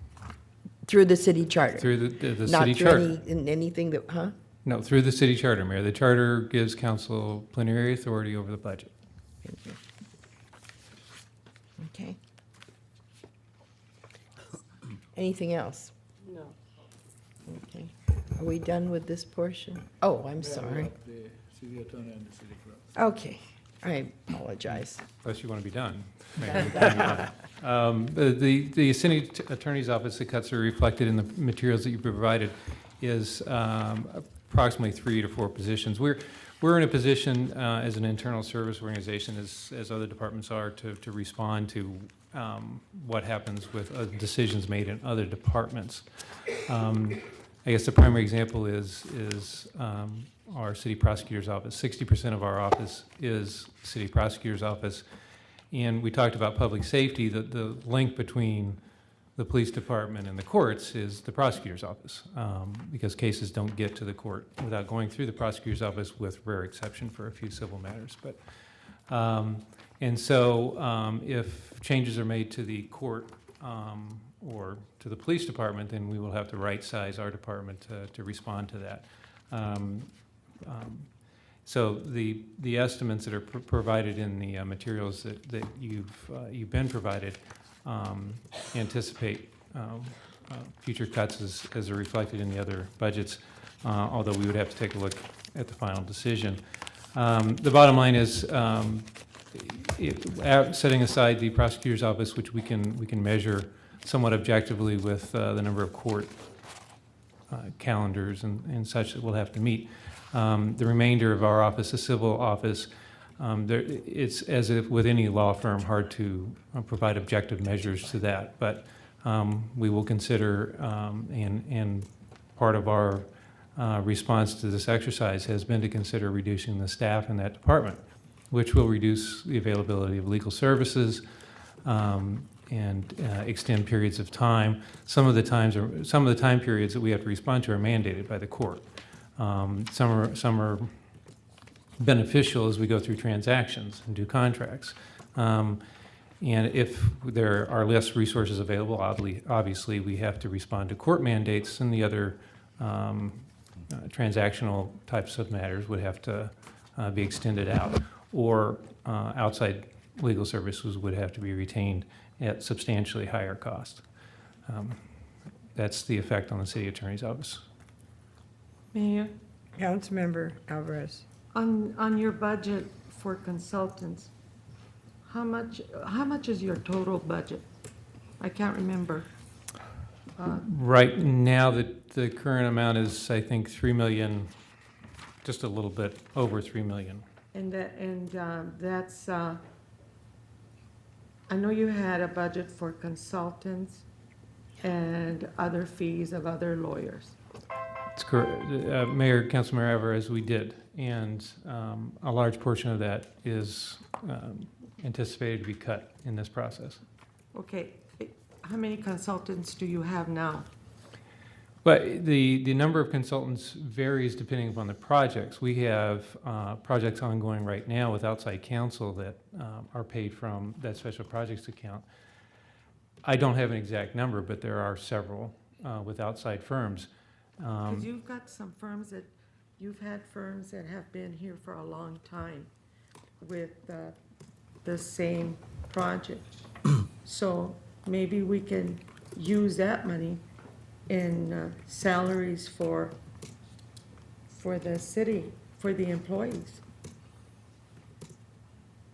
Through the city charter? Through the Not city through charter. anything that, huh? No, through the city charter, Mayor. The charter gives council plenary authority over the budget. Okay. Anything else? No. Okay. Are we done with this portion? Oh, I'm sorry. The city attorney and the city clerk. Okay, I apologize. Unless you want to be done. Mayor, we can move on. The city attorney's office, the cuts are reflected in the materials that you provided, is approximately 3 to 4 positions. We're in a position as an internal service organization, as other departments are, to respond to what happens with decisions made in other departments. I guess the primary example is our city prosecutor's office. 60% of our office is city prosecutor's office. And we talked about public safety. The link between the police department and the courts is the prosecutor's office, because cases don't get to the court without going through the prosecutor's office, with rare exception for a few civil matters. But and so if changes are made to the court or to the police department, then we will have to right-size our department to respond to that. So the estimates that are provided in the materials that you've been provided anticipate future cuts as are reflected in the other budgets, although we would have to take a look at the final decision. The bottom line is, setting aside the prosecutor's office, which we can measure somewhat objectively with the number of court calendars and such that we'll have to meet. The remainder of our office, the civil office, it's as if with any law firm, hard to provide objective measures to that. But we will consider, and part of our response to this exercise has been to consider reducing the staff in that department, which will reduce the availability of legal services and extend periods of time. Some of the time periods that we have to respond to are mandated by the court. Some are beneficial as we go through transactions and do contracts. And if there are less resources available, obviously we have to respond to court mandates and the other transactional types of matters would have to be extended out, or outside legal services would have to be retained at substantially higher cost. That's the effect on the city attorney's office. Mayor, Councilmember Alvarez. on your budget for consultants, how much is your total budget? I can't remember. Right now, the current amount is, I think, 3 million, just a little bit over 3 million. And that's, I know you had a budget for consultants and other fees of other lawyers. It's correct, Mayor, Councilmember Alvarez, we did, and a large portion of that is anticipated to be cut in this process. Okay, how many consultants do you have now? But the number of consultants varies depending upon the projects. We have projects ongoing right now with outside counsel that are paid from that special projects account. I don't have an exact number, but there are several with outside firms. Because you've got some firms that, you've had firms that have been here for a long time with the same project. So maybe we can use that money in salaries for the city, for the employees,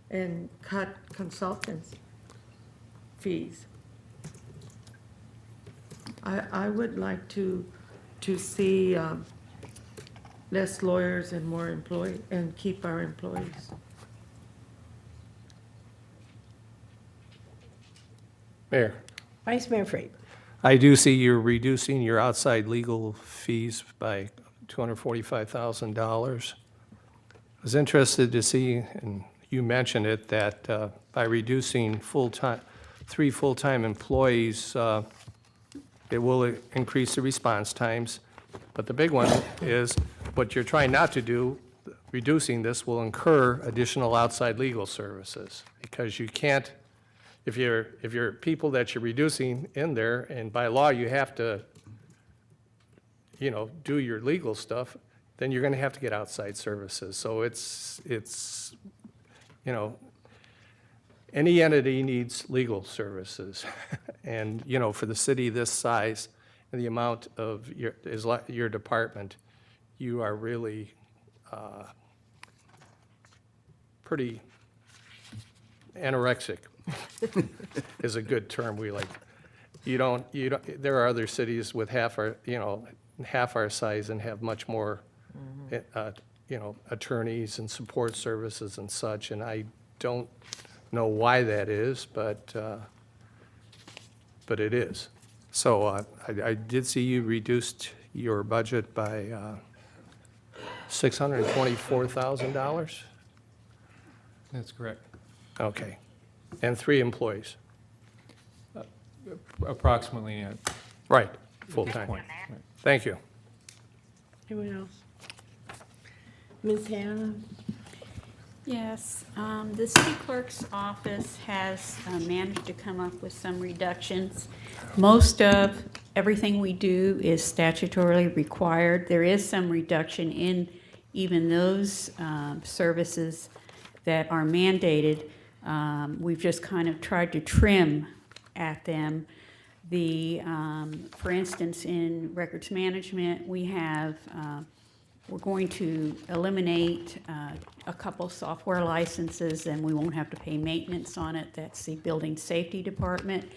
and cut consultants' fees. I would like to see less lawyers and more employees, and keep our employees. Mayor, Vice Mayor Freight. I do see you're reducing your outside legal fees by $245,000. I was interested to see, and you mentioned it, that by reducing three full-time employees, it will increase the response times. But the big one is what you're trying not to do, reducing this will incur additional outside legal services, because you can't, if you're people that you're reducing in there, and by law you have to, do your legal stuff, then you're going to have to get outside services. So it's any entity needs legal services. And, for the city this size and the amount of your department, you are really pretty anorexic is a good term we like. There are other cities with half our size and have much more, attorneys and support services and such, and I don't know why that is, but it is. So I did see you reduced your budget by $624,000? That's correct. Okay. And 3 employees? Approximately, Right, at this full-time. point. Right. Thank you. Anyone else? Ms. Hannah? Yes, the city clerk's office has managed to come up with some reductions. Most of everything we do is statutorily required. There is some reduction in even those services that are mandated. We've just kind of tried to trim at them. For instance, in records management, we're going to eliminate a couple software licenses, and we won't have to pay maintenance on it. That's the building safety department.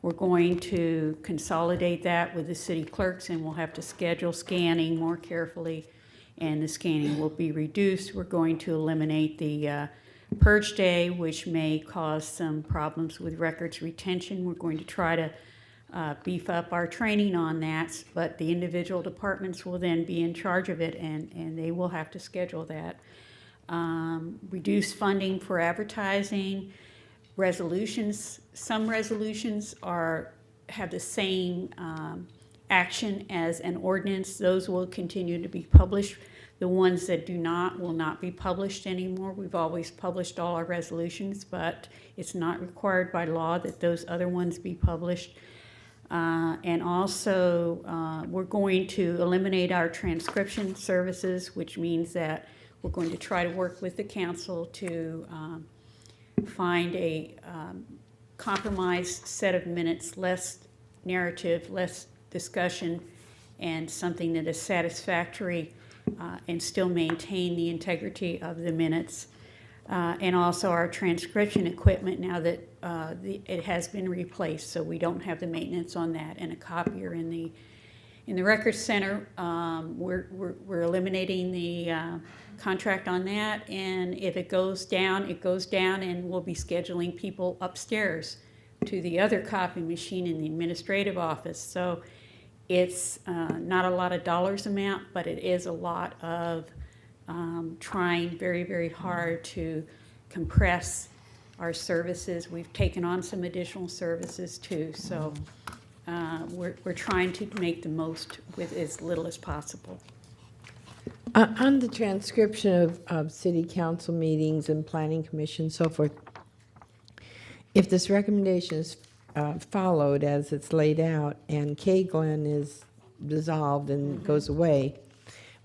We're going to consolidate that with the city clerks, and we'll have to schedule scanning more carefully, and the scanning will be reduced. We're going to eliminate the purge day, which may cause some problems with records retention. We're going to try to beef up our training on that, but the individual departments will then be in charge of it, and they will have to schedule that. Reduce funding for advertising, resolutions. Some resolutions have the same action as an ordinance. Those will continue to be published. The ones that do not will not be published anymore. We've always published all our resolutions, but it's not required by law that those other ones be published. And also, we're going to eliminate our transcription services, which means that we're going to try to work with the council to find a compromised set of minutes, less narrative, less discussion, and something that is satisfactory and still maintain the integrity of the minutes. And also our transcription equipment, now that it has been replaced, so we don't have the maintenance on that, and a copier in the Records Center. We're eliminating the contract on that, and if it goes down, it goes down, and we'll be scheduling people upstairs to the other copy machine in the administrative office. So it's not a lot of dollars amount, but it is a lot of trying very, very hard to compress our services. We've taken on some additional services too, so we're trying to make the most with as little as possible. On the transcription of city council meetings and planning commission, so forth, if this recommendation is followed as it's laid out and Glen is dissolved and goes away,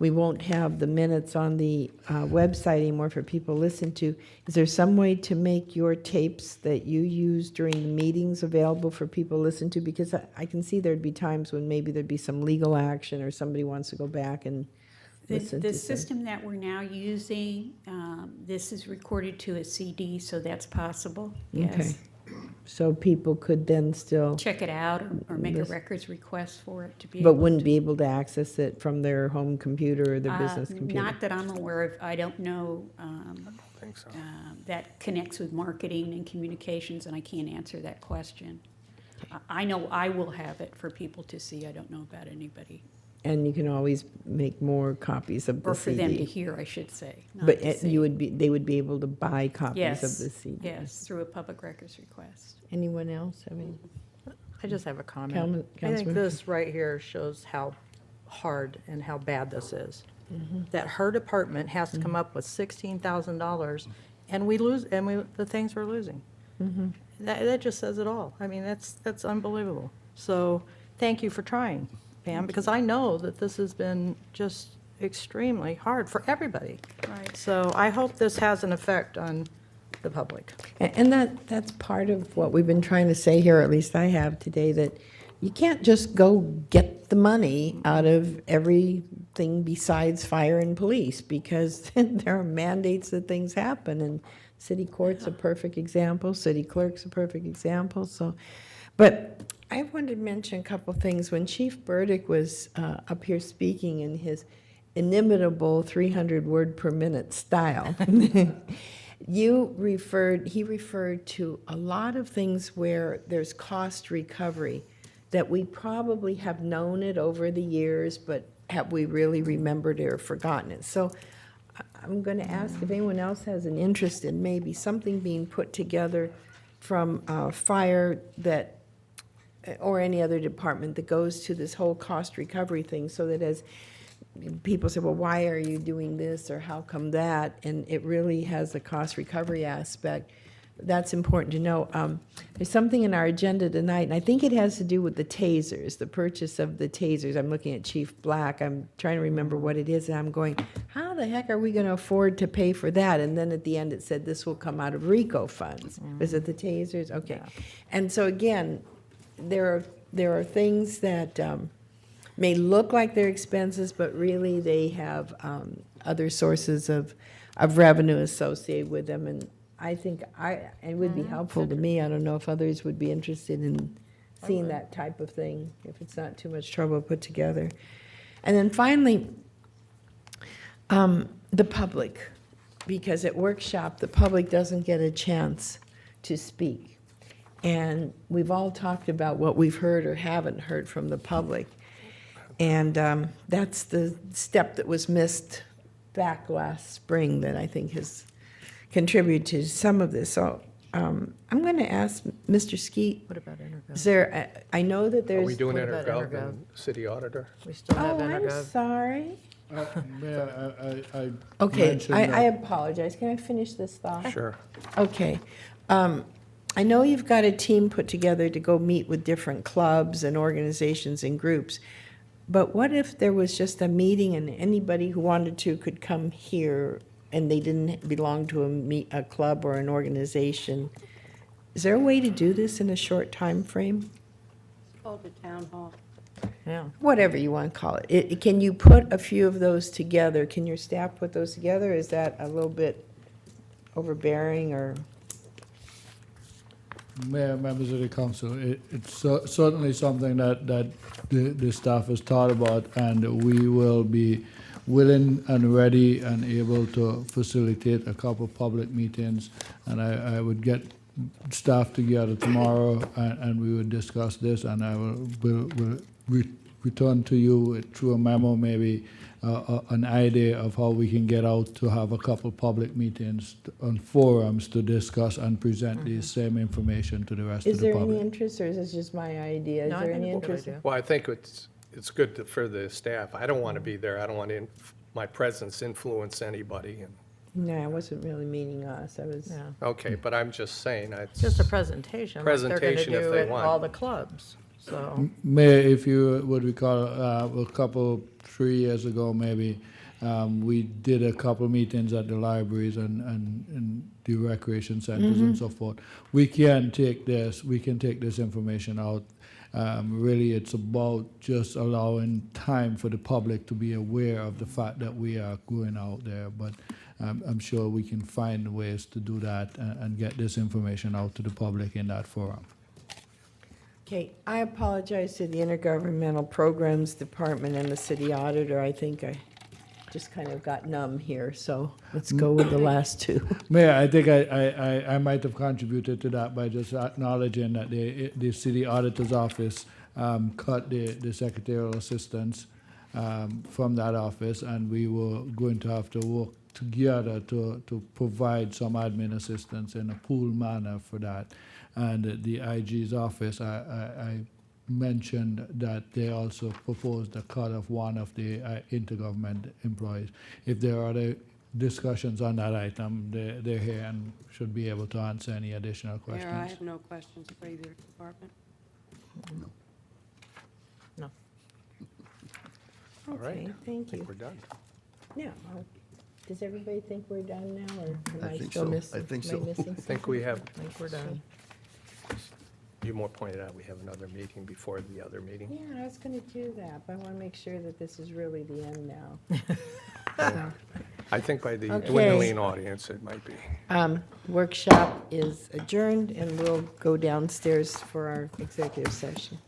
we won't have the minutes on the website anymore for people to listen to. Is there some way to make your tapes that you use during the meetings available for people to listen to? Because I can see there'd be times when maybe there'd be some legal action or somebody wants to go back and listen to The some. system that we're now using, this is recorded to a CD, so that's possible, yes. Okay. So people could then still, Check it out or make a This- records request for it to be but able wouldn't to- be able to access it from their home computer or their business computer? Not that I'm aware of. I don't know think so. that connects with marketing and communications, and I can't answer that question. I know I will have it for people to see. I don't know about anybody. And you can always make more copies of the Or for CD. them to hear, I should say. not But to see. you would be, they would be able to buy copies Yes, of the CD. yes, through a public records request. Anyone else? I mean, I just have a comment. Councilman- I think Councilman? this right here shows how hard and how bad this is. Mm-hmm. That her department has to come up with $16,000, and we lose, and the things we're losing. Mm-hmm. That just says it all. I mean, that's unbelievable. So, thank you for trying, Pam, because I know that this has been just extremely hard for everybody. Right. So I hope this has an effect on the public. And that's part of what we've been trying to say here, or at least I have today, that you can't just go get the money out of everything besides fire and police, because there are mandates that things happen, and city court's a perfect example, city clerk's a perfect example, so. But I wanted to mention a couple things. When Chief Burdick was up here speaking in his inimitable 300 word per minute style, he referred to a lot of things where there's cost recovery that we probably have known it over the years, but have we really remembered it or forgotten it? So I'm going to ask if anyone else has an interest in maybe something being put together from fire that, or any other department that goes to this whole cost recovery thing, so that as people say, well, why are you doing this, or how come that? And it really has a cost recovery aspect. That's important to know. There's something in our agenda tonight, and I think it has to do with the tasers, the purchase of the tasers. I'm looking at Chief Black. I'm trying to remember what it is, and I'm going, how the heck are we going to afford to pay for that? And then at the end, it said this will come out of RICO funds. Is it the tasers? Okay. And so again, there are things that may look like they're expenses, but really they have other sources of revenue associated with them. And I think it would be helpful to me. I don't know if others would be interested in seeing that type of thing, if it's not too much trouble to put together. And then finally, the public, because at workshop, the public doesn't get a chance to speak. And we've all talked about what we've heard or haven't heard from the public. And that's the step that was missed back last spring that I think has contributed to some of this. So I'm going to ask Mr. Skeet. What about Intergov? Is there, I know that Are there's. we doing what about Intergov Intergov? and city auditor? We still have Oh, I'm Intergov. sorry. I Okay, mentioned I that. apologize. Can I finish this thought? Sure. Okay. I know you've got a team put together to go meet with different clubs and organizations and groups, but what if there was just a meeting and anybody who wanted to could come here and they didn't belong to a club or an organization? Is there a way to do this in a short time frame? Called the town hall. Yeah. Whatever you want to call it. Can you put a few of those together? Can your staff put those together? Is that a little bit overbearing or? Mayor, members of the council, it's certainly something that the staff has thought about, and we will be willing and ready and able to facilitate a couple of public meetings. And I would get staff together tomorrow, and we would discuss this, and I will return to you through a memo, maybe an idea of how we can get out to have a couple public meetings on forums to discuss and present the same information to the rest of Is the there any public. interest, or is this just my idea? Is No, I there think any it's a good interest? idea. Well, I think it's good for the staff. I don't want to be there. I don't want my presence influence anybody. And No, I wasn't really meaning us. I was. Yeah. okay, but I'm just saying, it's Just a presentation, like they're gonna Presentation if do they at want. all the clubs, so. Mayor, if you would recall, a couple, 3 years ago maybe, we did a couple meetings at the libraries and the recreation centers and so forth. We can take this information out. Really, it's about just allowing time for the public to be aware of the fact that we are going out there. But I'm sure we can find ways to do that and get this information out to the public in that forum. Okay, I apologize to the Intergovernmental Programs Department and the city auditor. I think I just kind of got numb here, so let's go with the last two. Mayor, I think I might have contributed to that by just acknowledging that the city auditor's office cut the secretarial assistants from that office, and we were going to have to work together to provide some admin assistance in a pool manner for that. And the IG's office, I mentioned that they also proposed a cut of one of the intergovernment employees. If there are other discussions on that item, they're here and should be able to answer any additional questions. Mayor, I have no questions for either department. No. all right. Okay, thank I think you. we're done. Yeah, does everybody think we're done now, or am I I think still so. missing? I think am so. missing I think we have, I think we're done. you more pointed out, we have another meeting before the other meeting. Yeah, I was gonna do that, but I wanna make sure that this is really the end now. I think by the Okay. dwindling audience, it might be. Workshop is adjourned, and we'll go downstairs for our executive session.